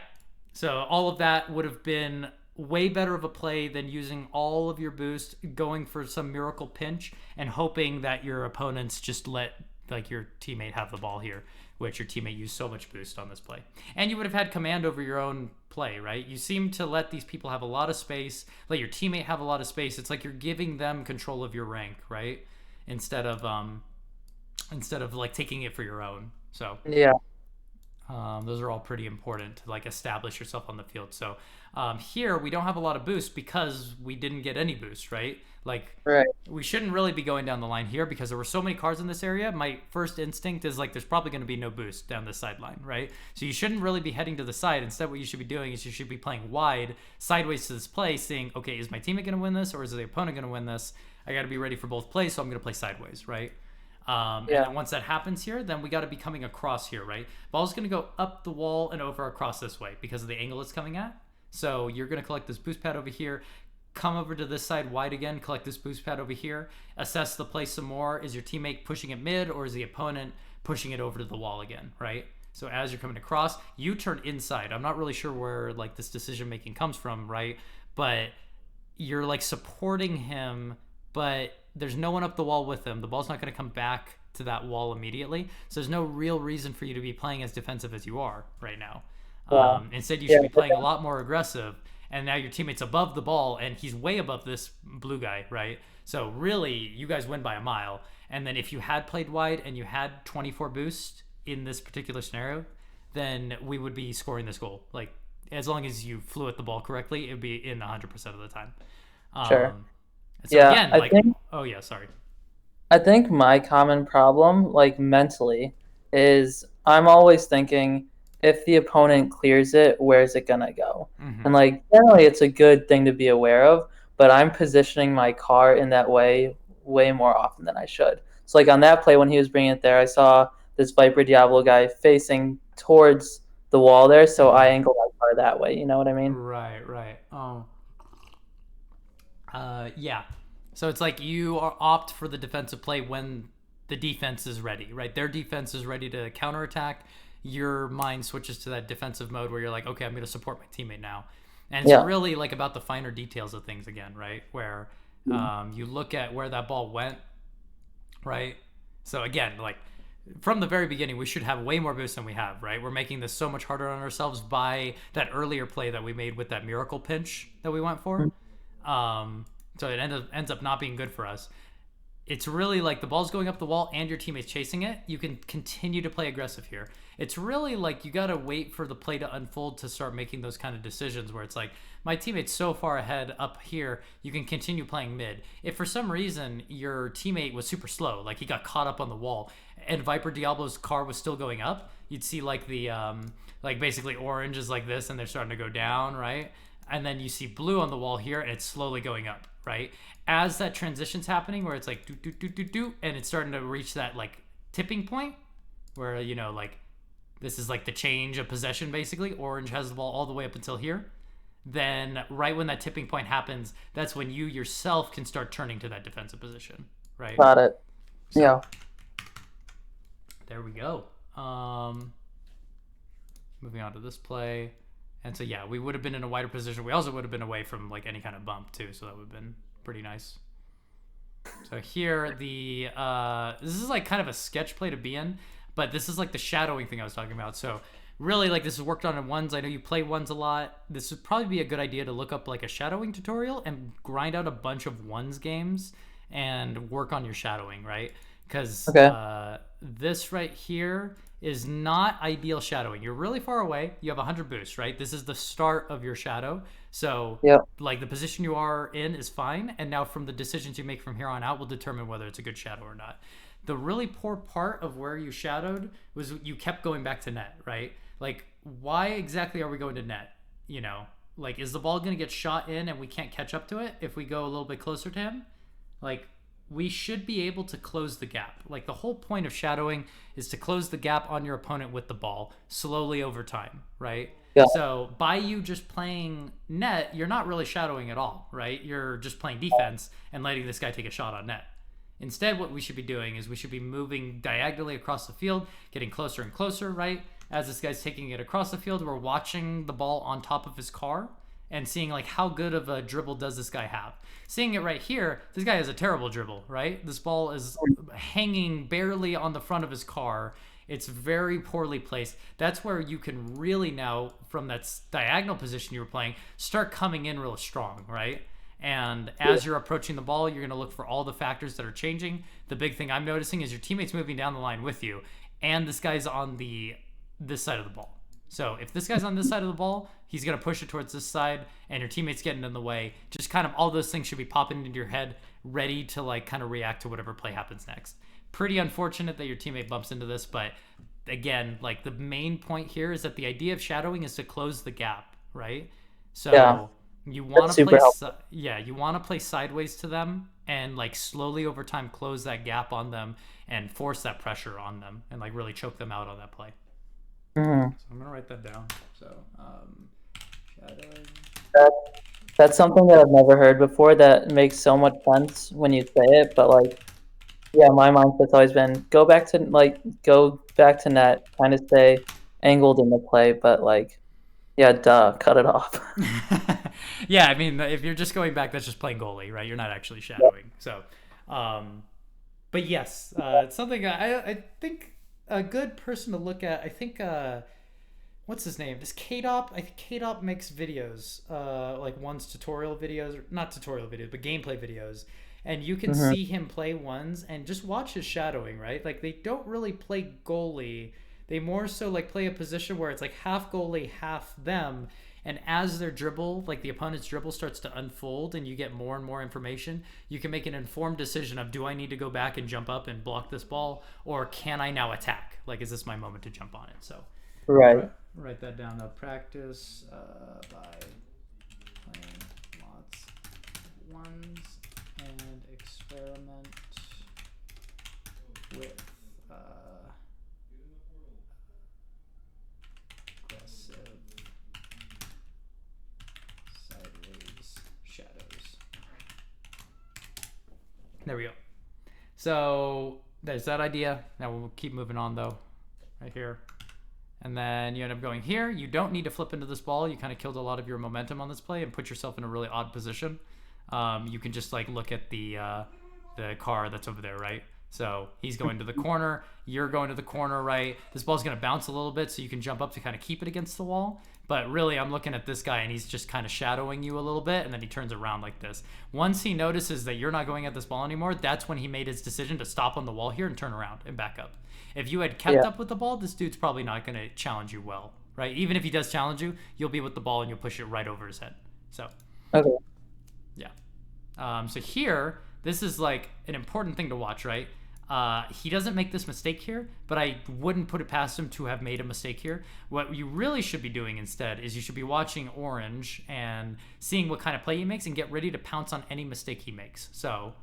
So all of that would have been way better of a play than using all of your boost, going for some miracle pinch, and hoping that your opponents just let like your teammate have the ball here, which your teammate used so much boost on this play. And you would have had command over your own play, right? You seem to let these people have a lot of space, let your teammate have a lot of space. It's like you're giving them control of your rank, right? Instead of like taking it for your own. So Yeah. those are all pretty important to like establish yourself on the field. So here we don't have a lot of boost because we didn't get any boost, right? Like Right. we shouldn't really be going down the line here because there were so many cards in this area. My first instinct is like there's probably going to be no boost down this sideline, right? So you shouldn't really be heading to the side. Instead, what you should be doing is you should be playing wide, sideways to this play, saying, okay, is my teammate going to win this or is the opponent going to win this? I got to be ready for both plays, so I'm going to play sideways, right? And then once that happens here, then we got to be coming across here, right? Ball's going to go up the wall and over across this way because of the angle it's coming at. So you're going to collect this boost pad over here, come over to this side wide again, collect this boost pad over here, assess the play some more. Is your teammate pushing it mid or is the opponent pushing it over to the wall again, right? So as you're coming across, you turn inside. I'm not really sure where like this decision making comes from, right? But you're like supporting him, but there's no one up the wall with him. The ball's not going to come back to that wall immediately. So there's no real reason for you to be playing as defensive as you are right now. Instead, you should be playing a lot more aggressive. And now your teammate's above the ball, and he's way above this blue guy, right? So really, you guys win by a mile. And then if you had played wide and you had 24 boost in this particular scenario, then we would be scoring this goal. Like, as long as you flew at the ball correctly, it would be in 100% of the time. Sure. So Yeah, again, I like, think oh yeah, sorry. I think my common problem, like mentally, is I'm always thinking if the opponent clears it, where's it gonna go? And like generally it's a good thing to be aware of, but I'm positioning my car in that way more often than I should. So like on that play when he was bringing it there, I saw this Viper Diablo guy facing towards the wall there, so I angled my car that way. You know what I mean? Right. Yeah. So it's like you opt for the defensive play when the defense is ready, right? Their defense is ready to counterattack. Your mind switches to that defensive mode where you're like, okay, I'm going to support my teammate now. And it's really like about the finer details of things again, right? Where you look at where that ball went, right? So again, like from the very beginning, we should have way more boost than we have, right? We're making this so much harder on ourselves by that earlier play that we made with that miracle pinch that we went for. So it ends up not being good for us. It's really like the ball's going up the wall and your teammate's chasing it. You can continue to play aggressive here. It's really like you got to wait for the play to unfold to start making those kind of decisions where it's like, my teammate's so far ahead up here, you can continue playing mid. If for some reason your teammate was super slow, like he got caught up on the wall and Viper Diablo's car was still going up, you'd see like the, like basically orange is like this and they're starting to go down, right? And then you see blue on the wall here and it's slowly going up, right? As that transition's happening where it's like do, and it's starting to reach that like tipping point, where, like this is like the change of possession basically. Orange has the ball all the way up until here. Then right when that tipping point happens, that's when you yourself can start turning to that defensive position, right? Got it. So Yeah. there we go. Moving on to this play. And so, yeah, we would have been in a wider position. We also would have been away from like any kind of bump too. So that would have been pretty nice. So here, this is like kind of a sketch play to be in, but this is like the shadowing thing I was talking about. So really, like, this is worked on in ones. I know you play ones a lot. This would probably be a good idea to look up like a shadowing tutorial and grind out a bunch of ones games and work on your shadowing, right? Because Okay. this right here is not ideal shadowing. You're really far away. You have 100 boost, right? This is the start of your shadow. So Yeah. like the position you are in is fine, and now from the decisions you make from here on out will determine whether it's a good shadow or not. The really poor part of where you shadowed was you kept going back to net, right? Like, why exactly are we going to net? Like, is the ball going to get shot in and we can't catch up to it if we go a little bit closer to him? Like, we should be able to close the gap. Like, the whole point of shadowing is to close the gap on your opponent with the ball slowly over time, right? Yeah. So by you just playing net, you're not really shadowing at all, right? You're just playing defense and letting this guy take a shot on net. Instead, what we should be doing is we should be moving diagonally across the field, getting closer and closer, right? As this guy's taking it across the field, we're watching the ball on top of his car and seeing like how good of a dribble does this guy have. Seeing it right here, this guy has a terrible dribble, right? This ball is hanging barely on the front of his car. It's very poorly placed. That's where you can really now, from that diagonal position you were playing, start coming in real strong, right? And as you're approaching the ball, you're going to look for all the factors that are changing. The big thing I'm noticing is your teammate's moving down the line with you, and this guy's on this side of the ball. So if this guy's on this side of the ball, he's going to push it towards this side, and your teammate's getting in the way. Just kind of all those things should be popping into your head, ready to like kind of react to whatever play happens next. Pretty unfortunate that your teammate bumps into this, but again, like the main point here is that the idea of shadowing is to close the gap, right? So Yeah. you want That's to super play, helpful. you want to play sideways to them and like slowly over time close that gap on them and force that pressure on them and like really choke them out on that play. Mhm. So I'm gonna write that down. So shadowing. That, that's something that I've never heard before that makes so much sense when you say it, but like, yeah, my mindset's always been go back to net, kind of stay angled in the play, but like, yeah, duh, cut it off. Yeah, I mean, if you're just going back, that's just playing goalie, right? You're not actually shadowing. So, but yes, it's something I think a good person to look at. I think what's his name? Does KDOP? I think KDOP makes videos, like one's tutorial videos, or not tutorial videos, but gameplay videos. And you can Hmm. see him play ones and just watch his shadowing, right? Like they don't really play goalie. They more so like play a position where it's like half goalie, half them. And as their dribble, like the opponent's dribble starts to unfold and you get more and more information, you can make an informed decision of do I need to go back and jump up and block this ball, or can I now attack? Like, is this my moment to jump on it? So Right. write that down. Practice by playing lots of ones and experiment with aggressive sideways shadows. There we go. So there's that idea. Now we'll keep moving on though, right here. And then you end up going here. You don't need to flip into this ball. You kind of killed a lot of your momentum on this play and put yourself in a really odd position. You can just like look at the car that's over there, right? So he's going to the corner. You're going to the corner, right? This ball's going to bounce a little bit, so you can jump up to kind of keep it against the wall. But really, I'm looking at this guy, and he's just kind of shadowing you a little bit, and then he turns around like this. Once he notices that you're not going at this ball anymore, that's when he made his decision to stop on the wall here and turn around and back up. If you had kept Yeah. up with the ball, this dude's probably not going to challenge you well, right? Even if he does challenge you, you'll be with the ball and you'll push it right over his head. So, Okay. yeah. So here, this is like an important thing to watch, right? He doesn't make this mistake here, but I wouldn't put it past him to have made a mistake here. What you really should be doing instead is you should be watching Orange and seeing what kind of play he makes and get ready to pounce on any mistake he makes. So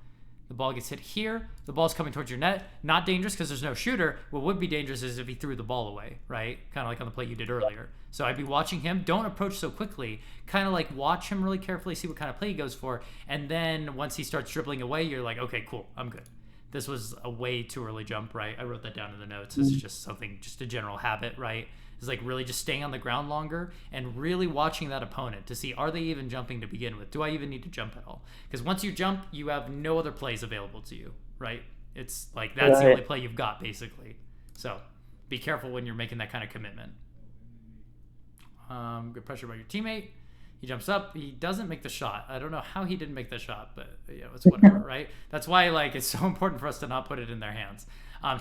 The ball gets hit here. The ball's coming towards your net. Not dangerous because there's no shooter. What would be dangerous is if he threw the ball away, right? Kind of like on the play you did earlier. So I'd be watching him. Don't approach so quickly. Kind of like watch him really carefully, see what kind of play he goes for. And then once he starts dribbling away, you're like, okay, cool, I'm good. This was a way too early jump, right? I wrote that down in the notes. This is just something, just a general habit, right? Is like really just staying on the ground longer and really watching that opponent to see, are they even jumping to begin with? Do I even need to jump at all? Because once you jump, you have no other plays available to you, right? It's like that's the only play you've got, basically. So be careful when you're making that kind of commitment. Good pressure by your teammate. He jumps up. He doesn't make the shot. I don't know how he didn't make the shot, but it's whatever, right? That's why like it's so important for us to not put it in their hands.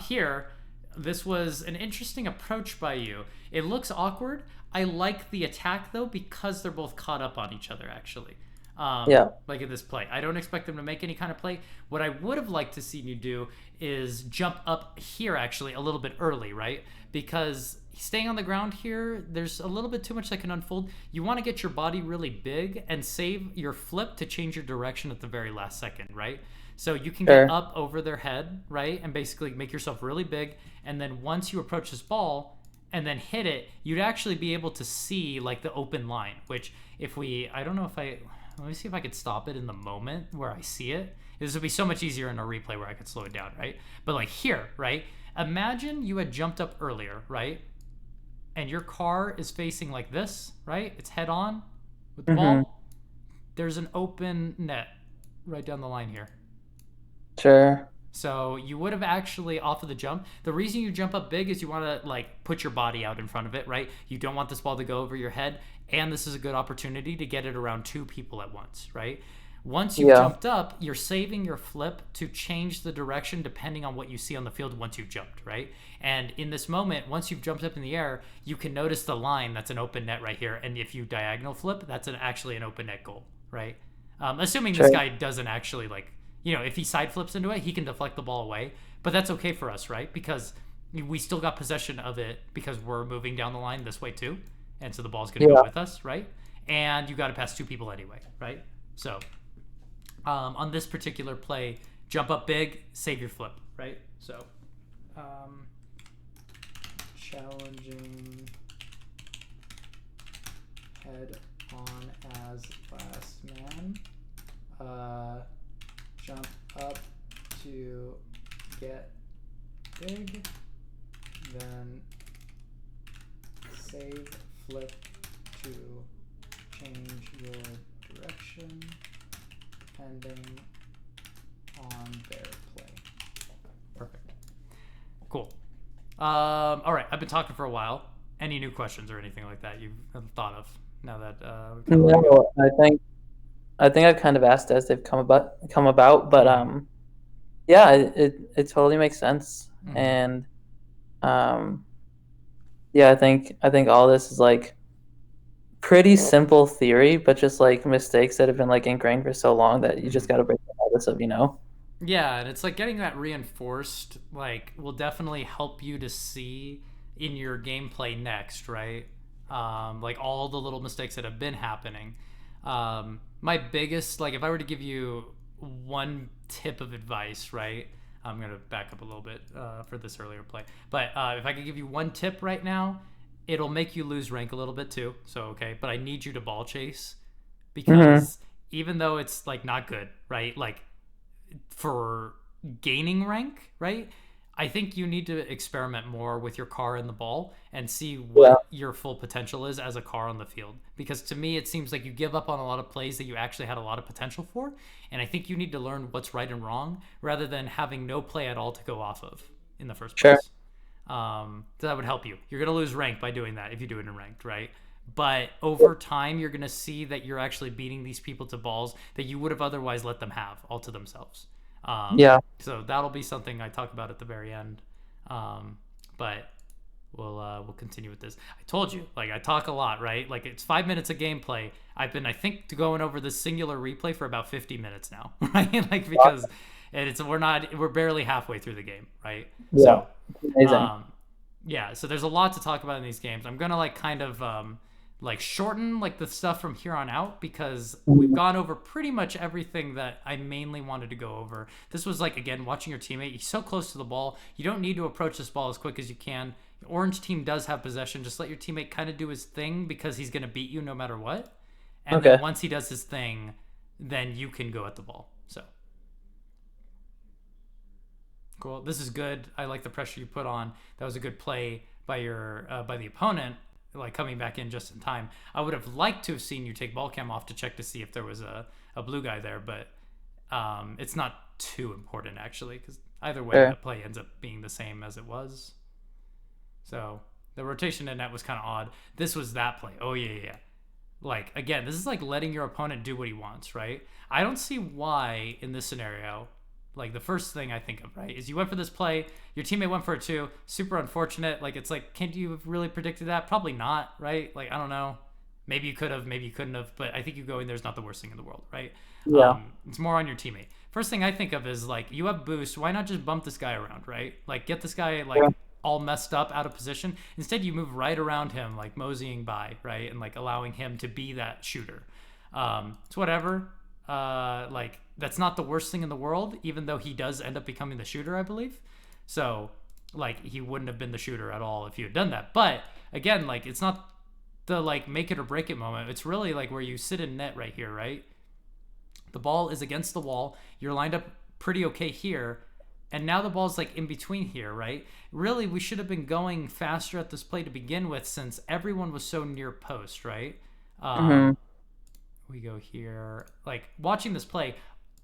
Here, this was an interesting approach by you. It looks awkward. I like the attack though because they're both caught up on each other actually. Like in this play, I don't expect them to make any kind of play. What I would have liked to see you do is jump up here actually a little bit early, right? Because staying on the ground here, there's a little bit too much that can unfold. You want to get your body really big and save your flip to change your direction at the very last second, right? So you can get up over their head, right? And basically make yourself really big. And then once you approach this ball and then hit it, you'd actually be able to see like the open line, which if we, I don't know if I, let me see if I could stop it in the moment where I see it. This would be so much easier in a replay where I could slow it down, right? But like here, right? Imagine you had jumped up earlier, right? And your car is facing like this, right? It's head on with the ball. There's an open net right down the line here. Sure. So you would have actually off of the jump. The reason you jump up big is you want to like put your body out in front of it, right? You don't want this ball to go over your head. And this is a good opportunity to get it around two people at once, right? Once you've jumped up, you're saving your flip to change the direction depending on what you see on the field once you've jumped, right? And in this moment, once you've jumped up in the air, you can notice the line that's an open net right here. And if you diagonal flip, that's actually an open net goal, right? Assuming this guy doesn't actually like, if he side flips into it, he can deflect the ball away. But that's okay for us, right? Because we still got possession of it because we're moving down the line this way too. And so the ball's going to go with us, right? And you got to pass two people anyway, right? So on this particular play, jump up big, save your flip, right? So challenging head on as last man. Jump up to get big, then save flip to change your direction depending on their play. Perfect. Cool. All right, I've been talking for a while. Any new questions or anything like that you've thought of now that no, I think I've kind of asked as they've come about, but yeah, it totally makes sense. And yeah, I think all this is like pretty simple theory, but just like mistakes that have been like ingrained for so long that you just got to break the habits of, Yeah, and it's like getting that reinforced like will definitely help you to see in your gameplay next, right? Like all the little mistakes that have been happening. My biggest, like if I were to give you one tip of advice, right? I'm going to back up a little bit for this earlier play. But if I could give you one tip right now, it'll make you lose rank a little bit too. So, okay. But I need you to ball chase because even though it's like not good, right? Like for gaining rank, right? I think you need to experiment more with your car and the ball and see what your full potential is as a car on the field. Because to me, it seems like you give up on a lot of plays that you actually had a lot of potential for. And I think you need to learn what's right and wrong rather than having no play at all to go off of in the first place. So that would help you. You're going to lose rank by doing that if you do it in ranked, right? But over time, you're going to see that you're actually beating these people to balls that you would have otherwise let them have all to themselves. So that'll be something I talk about at the very end. But we'll continue with this. I told you, like I talk a lot, right? Like it's 5 minutes of gameplay. I've been, I think, going over this singular replay for about 50 minutes now, right? Like because we're barely halfway through the game, right? Yeah. So, amazing. So there's a lot to talk about in these games. I'm gonna like kind of like shorten like the stuff from here on out, because we've gone over pretty much everything that I mainly wanted to go over. This was like, again, watching your teammate. He's so close to the ball. You don't need to approach this ball as quick as you can. The orange team does have possession. Just let your teammate kind of do his thing, because he's going to beat you no matter what. And Okay. then once he does his thing, then you can go at the ball. So cool. This is good. I like the pressure you put on. That was a good play by your by the opponent, like coming back in just in time. I would have liked to have seen you take ball cam off to check to see if there was a blue guy there, but it's not too important actually, because either way, Sure. the play ends up being the same as it was. So the rotation in net was kind of odd. This was that play. Oh yeah. Like, again, this is like letting your opponent do what he wants, right? I don't see why in this scenario, like the first thing I think of, right, is you went for this play, your teammate went for it too. Super unfortunate. Like, it's like, can't you have really predicted that? Probably not, right? Like, I don't know. Maybe you could have, maybe you couldn't have, but I think you go in there's not the worst thing in the world, right? Yeah. It's more on your teammate. First thing I think of is like, you have boost. Why not just bump this guy around, right? Like, get this guy like Yeah. all messed up out of position. Instead, you move right around him, like moseying by, right, and like allowing him to be that shooter. It's whatever. Like, that's not the worst thing in the world, even though he does end up becoming the shooter, I believe. So, like, he wouldn't have been the shooter at all if you had done that. But again, like, it's not the like make it or break it moment. It's really like where you sit in net right here, right? The ball is against the wall. You're lined up pretty okay here. And now the ball's like in between here, right? Really, we should have been going faster at this play to begin with, since everyone was so near post, right? Hmm. We go here. Like, watching this play,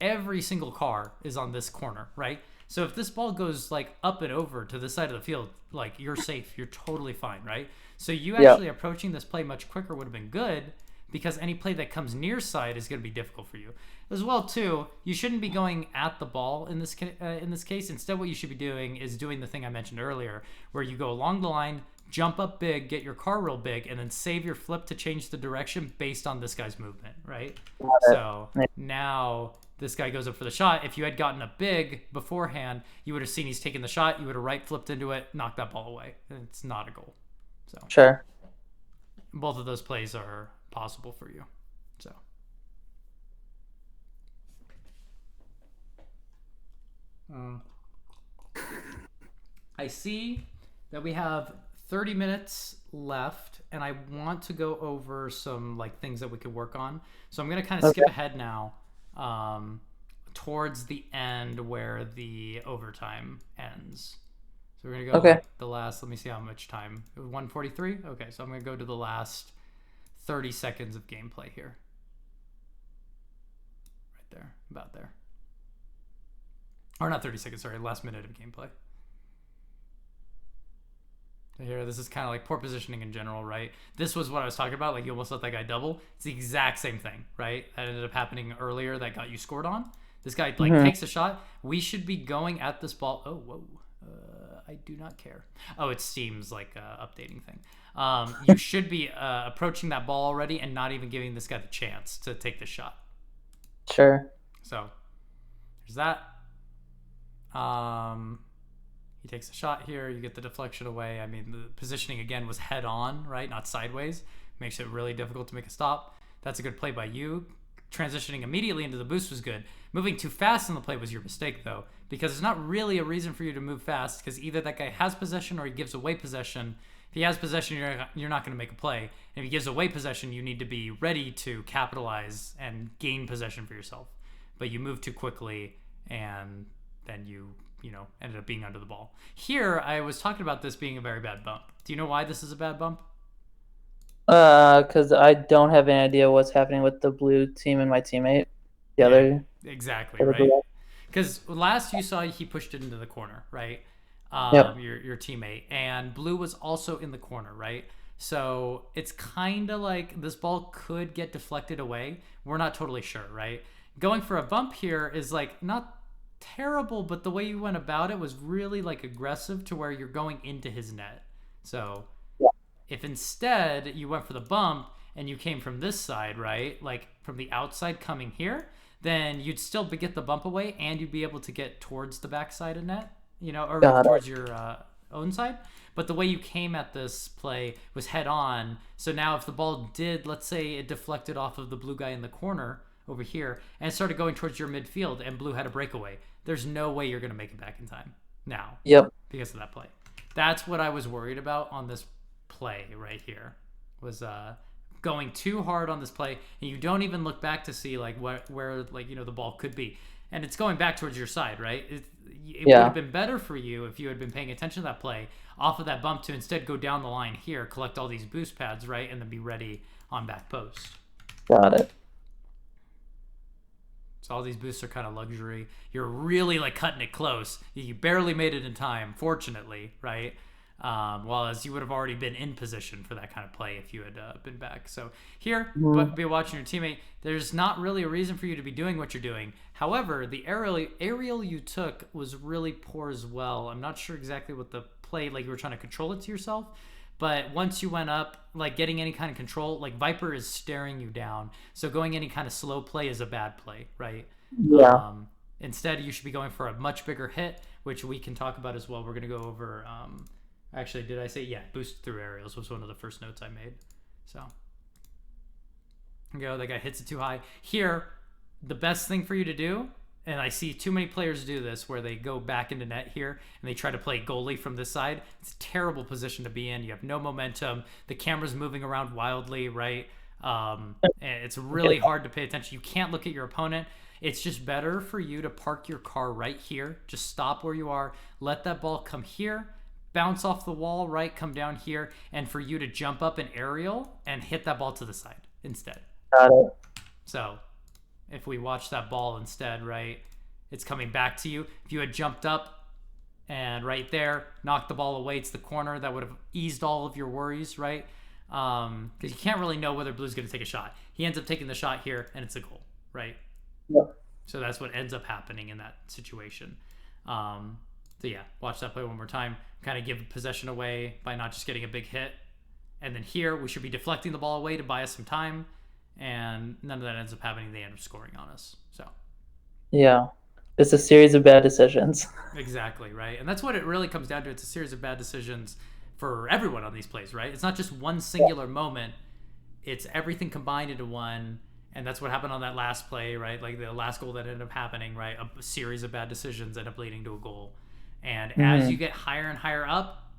every single car is on this corner, right? So if this ball goes like up and over to this side of the field, like, you're safe. You're totally fine, right? So you Yeah. actually approaching this play much quicker would have been good, because any play that comes near side is going to be difficult for you. As well, too, you shouldn't be going at the ball in this case. Instead, what you should be doing is doing the thing I mentioned earlier, where you go along the line, jump up big, get your car real big, and then save your flip to change the direction based on this guy's movement, right? Got it. So now this guy goes up for the shot. If you had gotten up big beforehand, you would have seen he's taking the shot. You would have right flipped into it, knocked that ball away. It's not a goal. So Sure. both of those plays are possible for you. So I see that we have 30 minutes left, and I want to go over some like things that we could work on. So I'm gonna kind of skip Okay. ahead now, towards the end where the overtime ends. So we're gonna go Okay. like the last. Let me see how much time. 1:43. Okay, so I'm gonna go to the last 30 seconds of gameplay here. Right there, about there. Or not 30 seconds, sorry, last minute of gameplay. So here, this is kind of like poor positioning in general, right? This was what I was talking about, like you almost let that guy double. It's the exact same thing, right? That ended up happening earlier that got you scored on. This guy like Mhm. takes a shot. We should be going at this ball. Oh, whoa. I do not care. Oh, it seems like a updating thing. You should be approaching that ball already and not even giving this guy the chance to take the shot. Sure. So there's that. He takes a shot here. You get the deflection away. I mean, the positioning again was head on, right? Not sideways. Makes it really difficult to make a stop. That's a good play by you. Transitioning immediately into the boost was good. Moving too fast in the play was your mistake, though, because there's not really a reason for you to move fast, because either that guy has possession or he gives away possession. If he has possession, you're not going to make a play. And if he gives away possession, you need to be ready to capitalize and gain possession for yourself. But you move too quickly, and then you ended up being under the ball. Here, I was talking about this being a very bad bump. Do you know why this is a bad bump? Because I don't have any idea what's happening with the blue team and my teammate. The Yeah, other. exactly, other right? blue- Because last you saw he pushed it into the corner, right? Yep. Your teammate, and blue was also in the corner, right? So it's kind of like this ball could get deflected away. We're not totally sure, right? Going for a bump here is like not terrible, but the way you went about it was really like aggressive to where you're going into his net. So Yeah. if instead you went for the bump and you came from this side, right, like from the outside coming here, then you'd still get the bump away and you'd be able to get towards the backside of net, or Got it. towards your own side. But the way you came at this play was head on. So now if the ball did, let's say it deflected off of the blue guy in the corner over here and started going towards your midfield and blue had a breakaway, there's no way you're going to make it back in time now Yep. because of that play. That's what I was worried about on this play right here, was going too hard on this play, and you don't even look back to see like where like the ball could be, and it's going back towards your side, right? It would have been better for you if you had been paying attention to that play off of that bump to instead go down the line here, collect all these boost pads, right, and then be ready on back post. Got it. So all these boosts are kind of luxury. You're really like cutting it close. You barely made it in time, fortunately, right? While as you would have already been in position for that kind of play if you had been back. So here, but be watching your teammate. There's not really a reason for you to be doing what you're doing. However, the aerial you took was really poor as well. I'm not sure exactly what the play, like you were trying to control it to yourself. But once you went up, like getting any kind of control, like Viper is staring you down. So going any kind of slow play is a bad play, right? Yeah. Instead, you should be going for a much bigger hit, which we can talk about as well. We're going to go over... actually, did I say? Yeah, boost through aerials was one of the first notes I made. So, that guy hits it too high. Here, the best thing for you to do, and I see too many players do this, where they go back into net here and they try to play goalie from this side. It's a terrible position to be in. You have no momentum. The camera's moving around wildly, right? And it's really hard to pay attention. You can't look at your opponent. It's just better for you to park your car right here. Just stop where you are. Let that ball come here. Bounce off the wall, right? Come down here. And for you to jump up an aerial and hit that ball to the side instead. Got it. So if we watch that ball instead, right, it's coming back to you. If you had jumped up and right there, knocked the ball away, it's the corner, that would have eased all of your worries, right? Because you can't really know whether blue's going to take a shot. He ends up taking the shot here, and it's a goal, right? Yeah. So that's what ends up happening in that situation. So yeah, watch that play one more time. Kind of give possession away by not just getting a big hit. And then here, we should be deflecting the ball away to buy us some time. And none of that ends up happening. They end up scoring on us. So Yeah. It's a series of bad decisions. exactly, right? And that's what it really comes down to. It's a series of bad decisions for everyone on these plays, right? It's not just one singular moment. It's everything combined into one. And that's what happened on that last play, right? Like the last goal that ended up happening, right? A series of bad decisions end up leading to a goal. And as you get higher and higher up,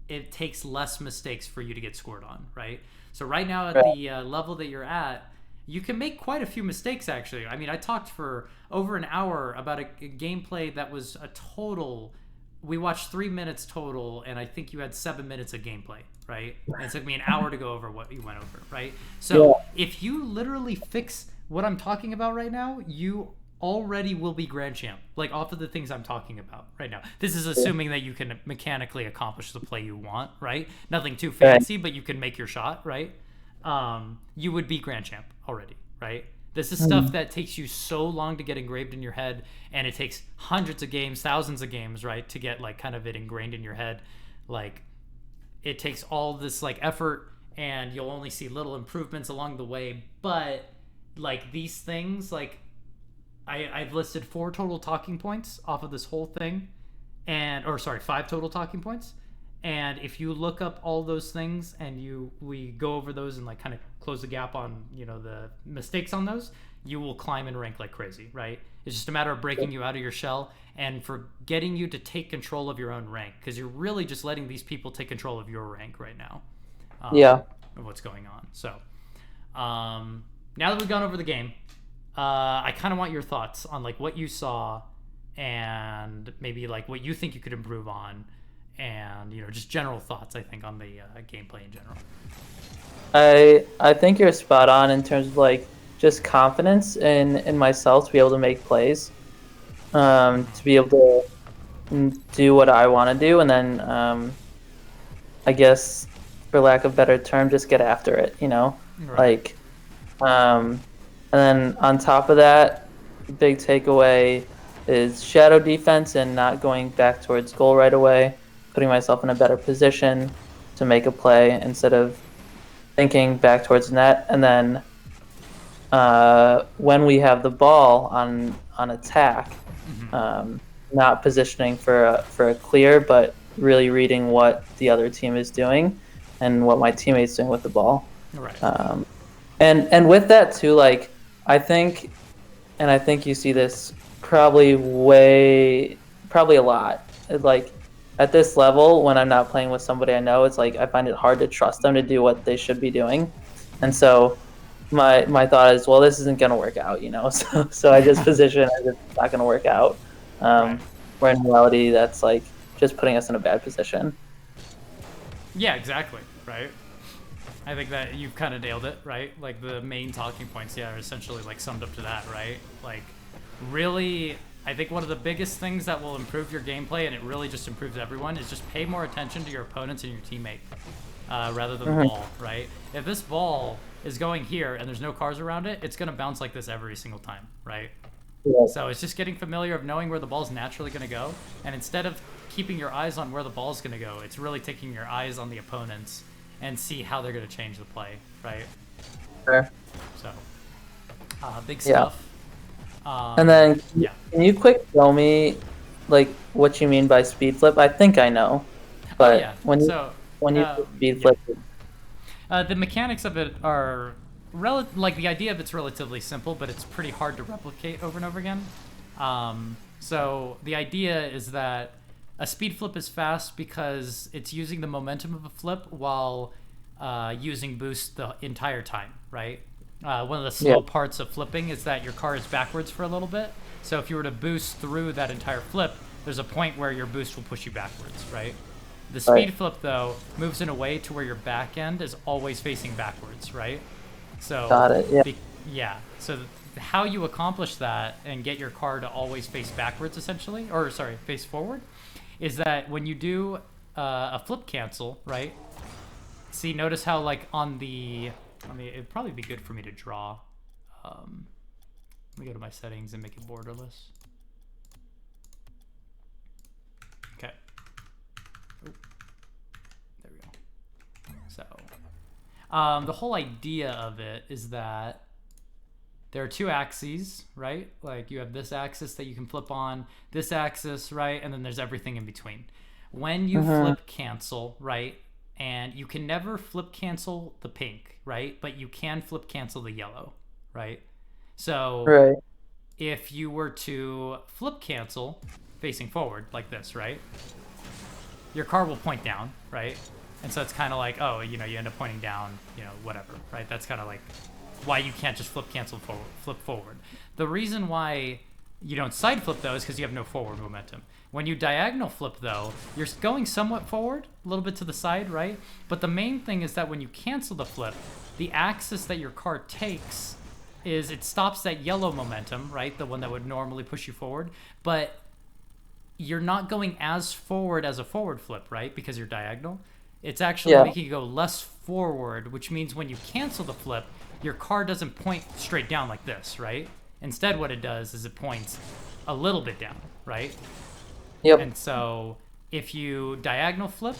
it takes less mistakes for you to get scored on, right? So right now at the level that you're at, you can make quite a few mistakes, actually. I mean, I talked for over an hour about a gameplay that was a total... We watched 3 minutes total, and I think you had 7 minutes of gameplay, right? And it took me an hour to go over what you went over, right? So if you literally fix what I'm talking about right now, you already will be grand champ, like off of the things I'm talking about right now. This is assuming that you can mechanically accomplish the play you want, right? Nothing too fancy, but you can make your shot, right? You would be grand champ already, right? This is stuff that takes you so long to get engraved in your head, and it takes hundreds of games, thousands of games, right, to get like kind of it ingrained in your head. Like it takes all this like effort, and you'll only see little improvements along the way. But like these things, like I've listed 4 total talking points off of this whole thing, and 5 total talking points. And if you look up all those things and we go over those and like kind of close the gap on the mistakes on those, you will climb in rank like crazy, right? It's just a matter of breaking you out of your shell and for getting you to take control of your own rank, because you're really just letting these people take control of your rank right now. Of what's going on. So now that we've gone over the game, I kind of want your thoughts on like what you saw and maybe like what you think you could improve on, and just general thoughts I think on the gameplay in general. I think you're spot on in terms of like just confidence in myself to be able to make plays, to be able to do what I want to do, and then I guess for lack of a better term, just get after it, Right. And then on top of that, big takeaway is shadow defense and not going back towards goal right away, putting myself in a better position to make a play instead of thinking back towards net. And then when we have the ball on attack, not positioning for a clear, but really reading what the other team is doing and what my teammates doing with the ball. Right. And with that too, like I think, and I think you see this probably probably a lot. Like at this level, when I'm not playing with somebody I know, it's like I find it hard to trust them to do what they should be doing, and so my thought is, well, this isn't going to work out, you know. So I just position as if it's not going to work out. Right. Where in reality, that's like just putting us in a bad position. Yeah, exactly. Right. I think that you've kind of nailed it, right? Like the main talking points, yeah, are essentially like summed up to that, right? Like, really, I think one of the biggest things that will improve your gameplay, and it really just improves everyone, is just pay more attention to your opponents and your teammate rather than the ball, right? If this ball is going here and there's no cars around it, it's gonna bounce like this every single time, right? Yeah. So it's just getting familiar of knowing where the ball's naturally gonna go, and instead of keeping your eyes on where the ball's gonna go, it's really taking your eyes on the opponents and see how they're going to change the play, right? Sure. So, big stuff. And then, yeah. can you quick show me, like, what you mean by speed flip? I think I know, but Yeah. when you So, say speed flip, the mechanics of it are like the idea of it's relatively simple, but it's pretty hard to replicate over and over again. So the idea is that a speed flip is fast because it's using the momentum of a flip while using boost the entire time, right? One of the slow parts of flipping is that your car is backwards for a little bit. So if you were to boost through that entire flip, there's a point where your boost will push you backwards, right? The speed flip, though, moves in a way to where your back end is always facing backwards, right? So, got it. Yeah. So how you accomplish that and get your car to always face backwards, essentially, or sorry, face forward, is that when you do a flip cancel, right? See, notice how like on the, it'd probably be good for me to draw. Let me go to my settings and make it borderless. Okay. Ooh. There we go. So, the whole idea of it is that there are two axes, right? Like you have this axis that you can flip on, this axis, right? And then there's everything in between. When you flip cancel, right? And you can never flip cancel the pink, right? But you can flip cancel the yellow, right? So if you were to flip cancel facing forward like this, right? Your car will point down, right? And so it's kind of like, oh, you know, you end up pointing down, you know, whatever, right? That's kind of like why you can't just flip cancel forward, flip forward. The reason why you don't side flip though is because you have no forward momentum. When you diagonal flip though, you're going somewhat forward, a little bit to the side, right? But the main thing is that when you cancel the flip, the axis that your car takes is it stops that yellow momentum, right? The one that would normally push you forward, but you're not going as forward as a forward flip, right? Because you're diagonal. It's actually making you go less forward, which means when you cancel the flip, your car doesn't point straight down like this, right? Instead, what it does is it points a little bit down, right? Yep. And so if you diagonal flip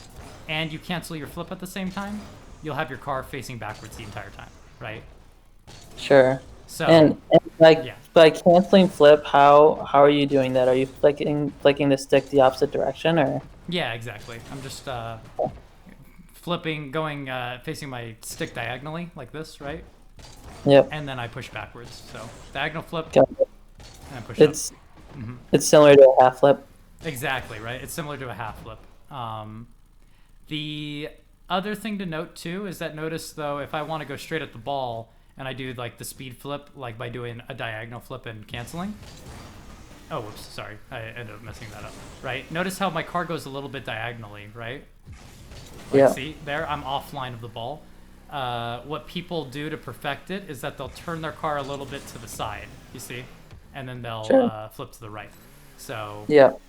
and you cancel your flip at the same time, you'll have your car facing backwards the entire time, right? Sure. So and like by canceling flip, how are you doing that? Are you flicking the stick the opposite direction, or? Yeah, exactly. I'm just flipping, going facing my stick diagonally like this, right? Yep. And then I push backwards. So diagonal flip, Got it. and I push It's up. it's similar to a half flip. Exactly, right? It's similar to a half flip. The other thing to note too is that notice though, if I want to go straight at the ball and I do like the speed flip, like by doing a diagonal flip and canceling. Oh, whoops, sorry. I ended up messing that up, right? Notice how my car goes a little bit diagonally, right? Like, see, there, I'm offline of the ball. What people do to perfect it is that they'll turn their car a little bit to the side, you see? And then they'll flip to the right. So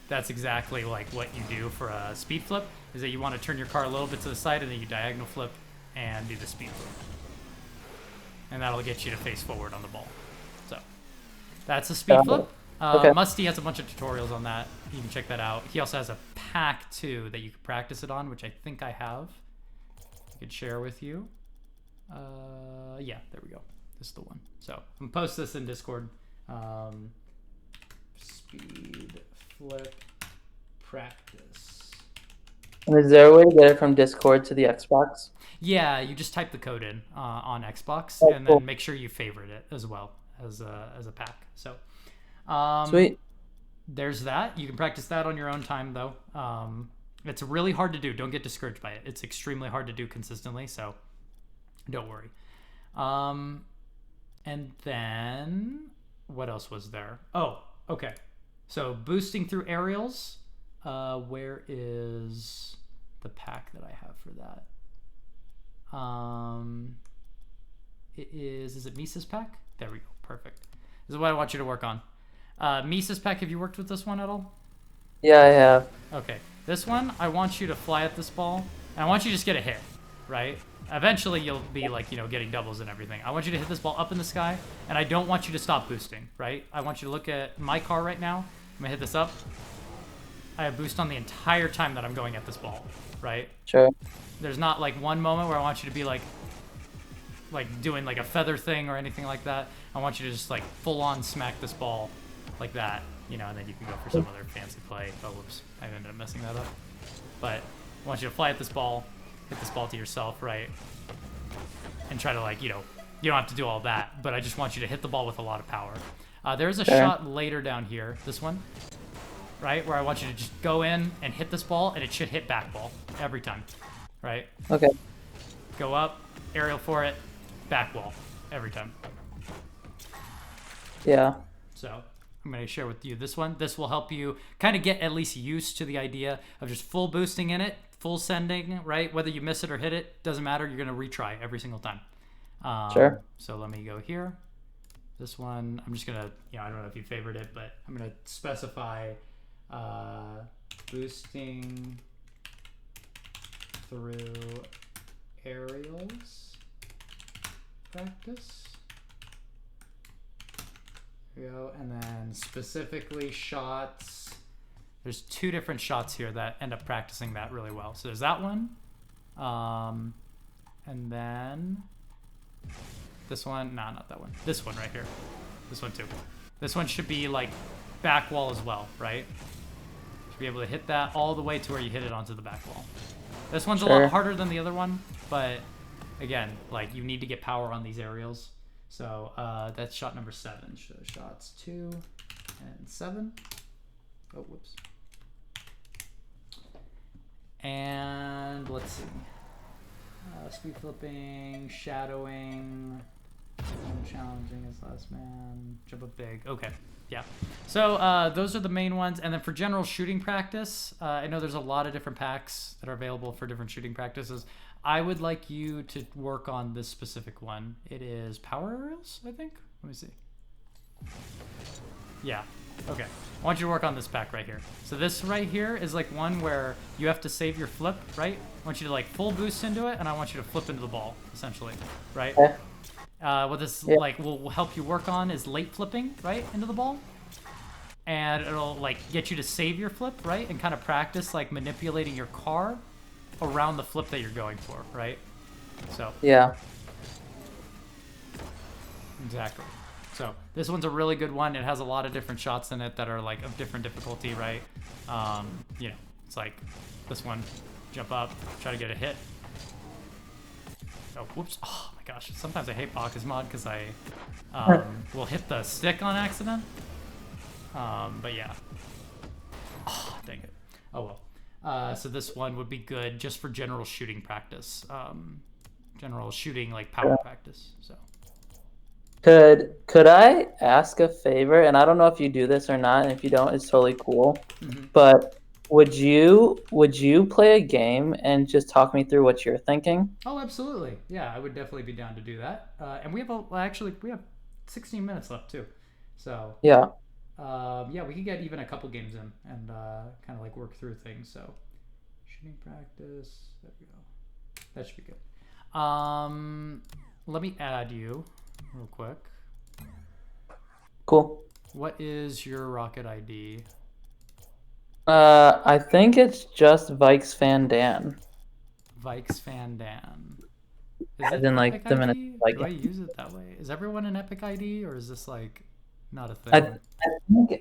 that's exactly like what you do for a speed flip, is that you want to turn your car a little bit to the side and then you diagonal flip and do the speed flip. And that'll get you to face forward on the ball. So that's a speed flip. Musty has a bunch of tutorials on that. You can check that out. He also has a pack too that you can practice it on, which I think I have. I could share with you. Yeah, there we go. This is the one. So I'm gonna post this in Discord. Speed flip practice. And is there a way to get it from Discord to the Xbox? Yeah, you just type the code in on Xbox, Oh, and cool. then make sure you favorite it as well as a pack. So um, Sweet. there's that. You can practice that on your own time, though. It's really hard to do. Don't get discouraged by it. It's extremely hard to do consistently, so don't worry. Um, and then what else was there? Oh, okay. So boosting through aerials. Where is the pack that I have for that? It is it Mises pack? There we go. Perfect. This is what I want you to work on. Mises pack, have you worked with this one at all? Yeah, I have. Okay. This one, I want you to fly at this ball, and I want you to just get a hit, right? Eventually, you'll be like, getting doubles and everything. I want you to hit this ball up in the sky, and I don't want you to stop boosting, right? I want you to look at my car right now. I'm gonna hit this up. I have boost on the entire time that I'm going at this ball, right? Sure. There's not like one moment where I want you to be like doing like a feather thing or anything like that. I want you to just like full on smack this ball like that, and then you can go for some other fancy play. Oh, whoops, I ended up messing that up. But I want you to fly at this ball, hit this ball to yourself, right? And try to you don't have to do all that, but I just want you to hit the ball with a lot of power. There's a shot later down here, this one, right? Where I want you to just go in and hit this ball, and it should hit back ball every time, right? Okay. Go up, aerial for it, back wall every time. Yeah. So I'm going to share with you this one. This will help you kind of get at least used to the idea of just full boosting in it, full sending, right? Whether you miss it or hit it, doesn't matter. You're going to retry every single time. Sure. So let me go here. This one, I'm just going to, I don't know if you favored it, but I'm going to specify boosting through aerials practice. There we go. And then specifically shots. There's 2 different shots here that end up practicing that really well. So there's that one. And then this one. Nah, not that one. This one right here. This one too. This one should be like back wall as well, right? Should be able to hit that all the way to where you hit it onto the back wall. This one's a lot harder than the other one, but again, like you need to get power on these aerials. So that's shot number 7. So shots 2 and 7. Oh, whoops. And let's see. Speed flipping, shadowing, challenging as last man, jump up big. Okay, yeah. So those are the main ones. And then for general shooting practice, I know there's a lot of different packs that are available for different shooting practices. I would like you to work on this specific one. It is power aerials, I think. Let me see. Yeah. Okay. I want you to work on this pack right here. So this right here is like one where you have to save your flip, right? I want you to like full boost into it, and I want you to flip into the ball, essentially, right? Okay. What this like will help you work on is late flipping, right, into the ball. And it'll like get you to save your flip, right? And kind of practice like manipulating your car around the flip that you're going for, right? So Yeah. exactly. So this one's a really good one. It has a lot of different shots in it that are like of different difficulty, right? It's like this one, jump up, try to get a hit. Oh, whoops. Oh my gosh. Sometimes I hate Bacchus mod because I will hit the stick on accident. But yeah. Oh, dang it. Oh well. So this one would be good just for general shooting practice. General shooting, like power practice. So. Could I ask a favor? And I don't know if you do this or not, and if you don't, it's totally cool. Mm-hmm. But would you play a game and just talk me through what you're thinking? Oh, absolutely. Yeah, I would definitely be down to do that. And we have 16 minutes left too. So Yeah. yeah, we could get even a couple games in and kind of like work through things. So shooting practice. There we go. That should be good. Let me add you real quick. Cool. What is your Rocket ID? I think it's just Vikes Fan Dan. Vikes Fan Dan. As in like the minute like. Do I use it that way? Is everyone an Epic ID, or is this like not a thing?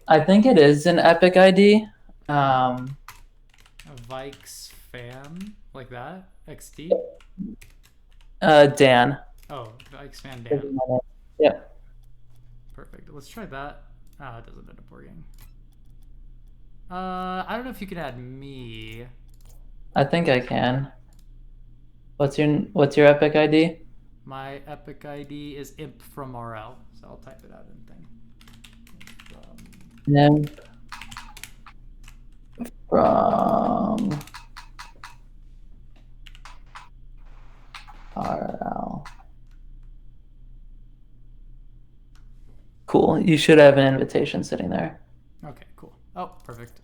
I think it is an Epic ID. A Vikes fan, like that? XD? Dan. Oh, Vikes fan Dan. Yeah. Perfect. Let's try that. Ah, it doesn't end up working. I don't know if you can add me. I think I can. What's your Epic ID? My Epic ID is imp from RL, so I'll type it out in thing. Nymph from RL. Cool. You should have an invitation sitting there. Okay, cool. Oh, perfect.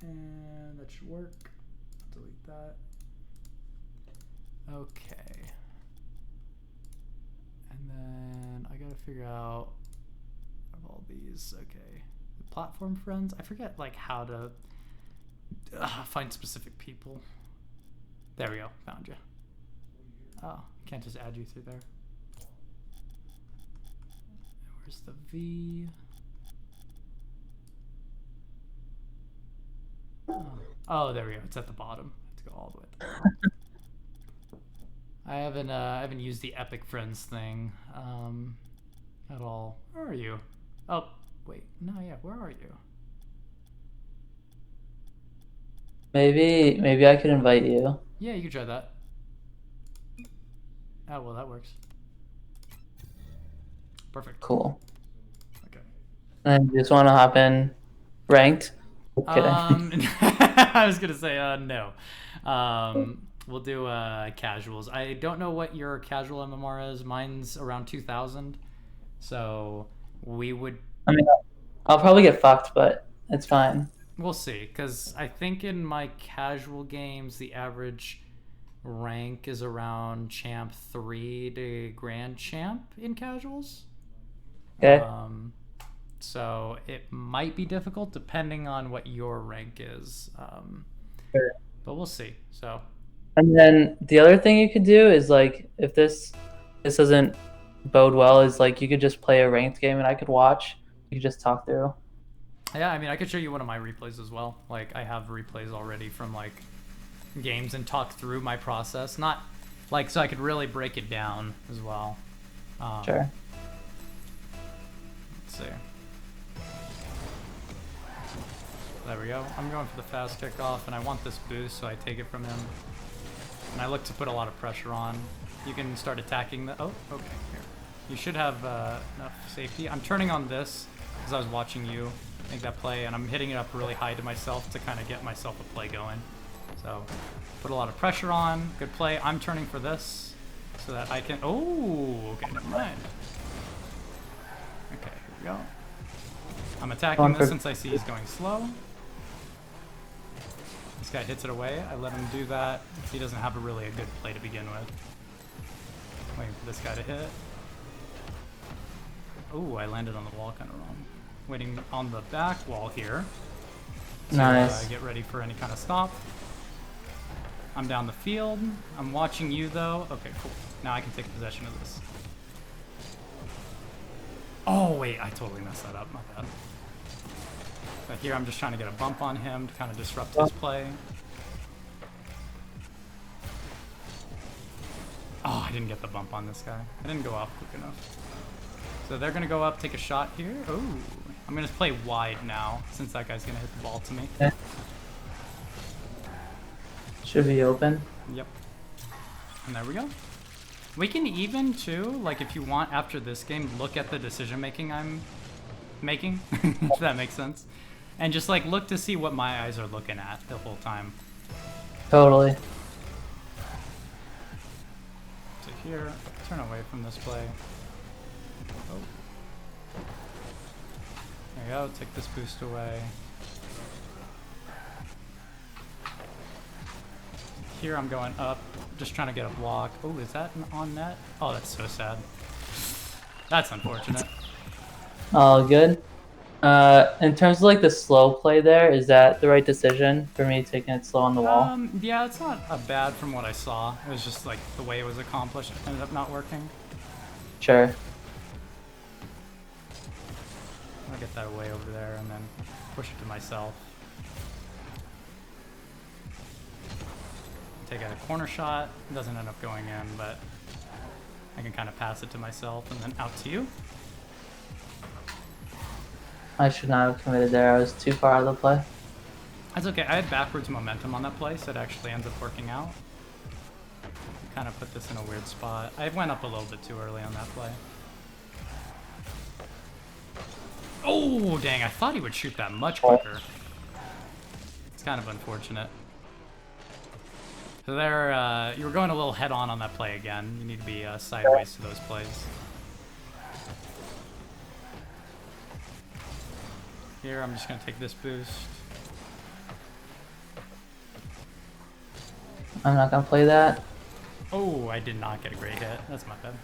And that should work. Delete that. Okay. And then I gotta figure out of all these. Okay, the platform friends. I forget like how to find specific people. There we go. Found you. Oh, can't just add you through there. Where's the V? Oh, there we go. It's at the bottom. I have to go all the way at the bottom. I haven't used the Epic Friends thing at all. Where are you? Oh, wait. No, yeah. Where are you? Maybe I could invite you. Yeah, you can try that. Oh, well, that works. Perfect. Cool. Okay. And you just want to hop in ranked? Kidding. I was gonna say no. We'll do casuals. I don't know what your casual MMR is. Mine's around 2,000. So we would. I mean, I'll probably get fucked, but it's fine. We'll see, because I think in my casual games the average rank is around champ 3 to grand champ in casuals. Okay. So it might be difficult depending on what your rank is. Sure. But we'll see. So. And then the other thing you could do is like if this doesn't bode well, is like you could just play a ranked game and I could watch. You could just talk through. Yeah, I mean, I could show you one of my replays as well. Like, I have replays already from, like, games and talk through my process. Not, like, so I could really break it down as well. Sure. Let's see. There we go. I'm going for the fast kickoff, and I want this boost, so I take it from him. And I look to put a lot of pressure on. You can start attacking the... Oh, okay. Here. You should have enough safety. I'm turning on this, because I was watching you make that play, and I'm hitting it up really high to myself to kind of get myself a play going. So put a lot of pressure on. Good play. I'm turning for this so that I can... Oh, okay, never mind. Okay, here we go. I'm attacking this since I see he's going slow. This guy hits it away. I let him do that. He doesn't have a good play to begin with. Waiting for this guy to hit. Oh, I landed on the wall kind of wrong. Waiting on the back wall here to Nice. get ready for any kind of stop. I'm down the field. I'm watching you though. Okay, cool. Now I can take possession of this. Oh wait, I totally messed that up. My bad. But here I'm just trying to get a bump on him to kind of disrupt his play. Oh, I didn't get the bump on this guy. I didn't go off quick enough. So they're going to go up, take a shot here. Oh, I'm going to play wide now, since that guy's going to hit the ball to me. Okay. Should be open. Yep. And there we go. We can even, too, like if you want after this game, look at the decision-making I'm making, if that makes sense. And just like look to see what my eyes are looking at the whole time. Totally. So here, turn away from this play. Oh. There you go, take this boost away. Here I'm going up, just trying to get a block. Oh, is that on net? Oh, that's so sad. That's unfortunate. All good. In terms of like the slow play there, is that the right decision for me taking it slow on the wall? Yeah, it's not bad from what I saw. It was just like the way it was accomplished ended up not working. Sure. I'll get that away over there and then push it to myself. take a corner shot. It doesn't end up going in, but I can kind of pass it to myself and then out to you. I should not have committed there. I was too far out of the play. That's okay. I had backwards momentum on that play, so it actually ends up working out. Kind of put this in a weird spot. I went up a little bit too early on that play. Oh, dang. I thought he would shoot that much quicker. It's kind of unfortunate. So there, you were going a little head-on that play again. You need to be sideways to those plays. Here, I'm just going to take this boost. I'm not gonna play that. Oh, I did not get a great hit. That's my bad.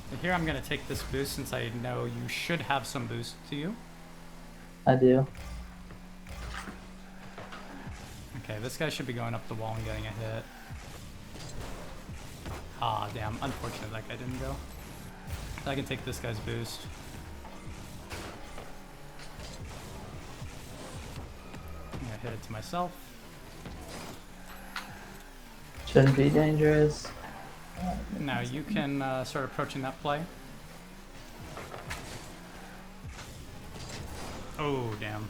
But here I'm going to take this boost since I know you should have some boost to you. I do. Okay, this guy should be going up the wall and getting a hit. Ah, damn. Unfortunate that guy didn't go. So I can take this guy's boost. I'm going to hit it to myself. Shouldn't be dangerous. Now you can start approaching that play. Oh, damn.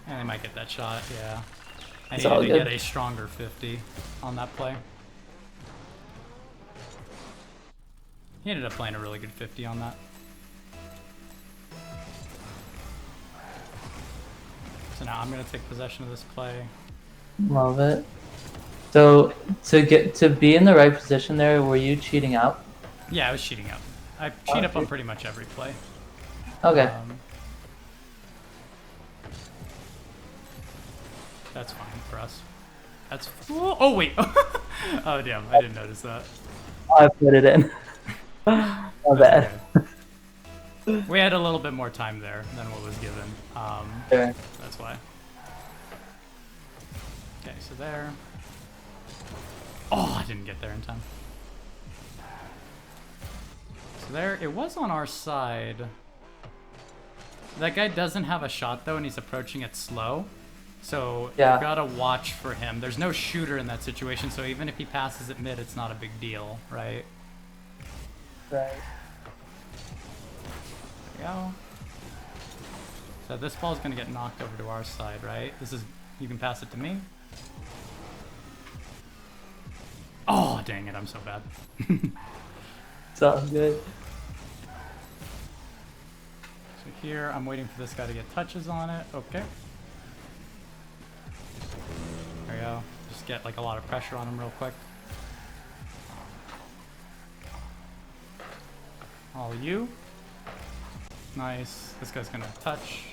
And they might get that shot, yeah. I needed to get a stronger 50 on that play. He ended up playing a really good 50 on that. So now I'm going to take possession of this play. Love it. So to be in the right position there, were you cheating out? Yeah, I was cheating up. I cheat up on pretty much every play. Okay. That's fine for us. That's oh wait. Oh damn, I didn't notice that. I put it in. My bad. Okay. We had a little bit more time there than what was given. Sure. That's why. Okay, so there. Oh, I didn't get there in time. So there, it was on our side. That guy doesn't have a shot though, and he's approaching it slow. So you gotta watch for him. There's no shooter in that situation, so even if he passes it mid, it's not a big deal, right? Right. There we go. So this ball's gonna get knocked over to our side, right? This is, you can pass it to me. Oh, dang it, I'm so bad. Sounds good. So here, I'm waiting for this guy to get touches on it. Okay. There we go. Just get like a lot of pressure on him real quick. All you. Nice. This guy's gonna touch.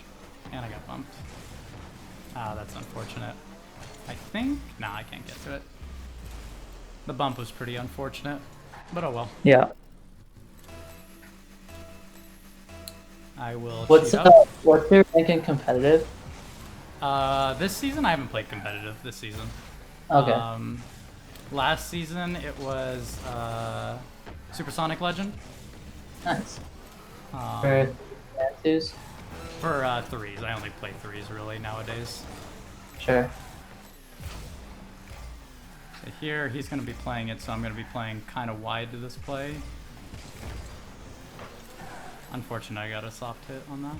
And I got bumped. Ah, that's unfortunate. I think... Nah, I can't get to it. The bump was pretty unfortunate. But oh well. Yeah. I will What's your rank in competitive? This season I haven't played competitive this season. Okay. Last season it was Supersonic Legend. Nice. For twos? For threes. I only play threes really nowadays. Sure. So here he's going to be playing it, so I'm going to be playing kind of wide to this play. Unfortunately, I got a soft hit on that.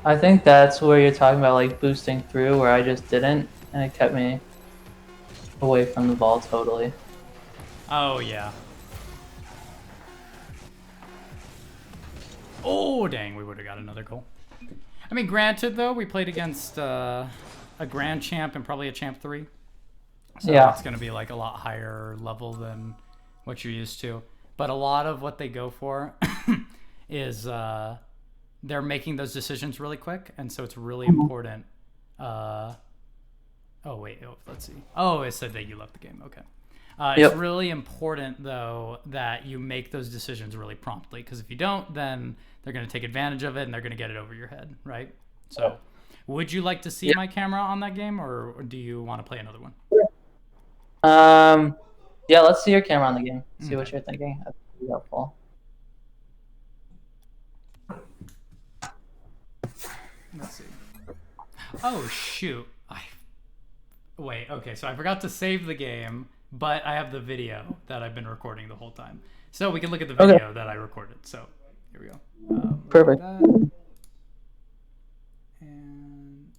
I think that's where you're talking about like boosting through, where I just didn't, and it kept me away from the ball totally. Oh yeah. Oh dang, we would have got another goal. I mean, granted though, we played against a grand champ and probably a champ 3. So yeah, it's going to be like a lot higher level than what you're used to. But a lot of what they go for is they're making those decisions really quick, and so it's really important. Oh wait, let's see. Oh, it said that you left the game. Okay. It's really important though that you make those decisions really promptly, because if you don't, then they're going to take advantage of it and they're going to get it over your head, right? So, would you like to see my camera on that game, or do you want to play another one? Yeah, let's see your camera on the game. See what you're thinking. That'd be helpful. Let's see. Oh shoot! I Wait, okay, so I forgot to save the game, but I have the video that I've been recording the whole time. So we can look at the Okay, video that I recorded. So here we go. Look at perfect. that.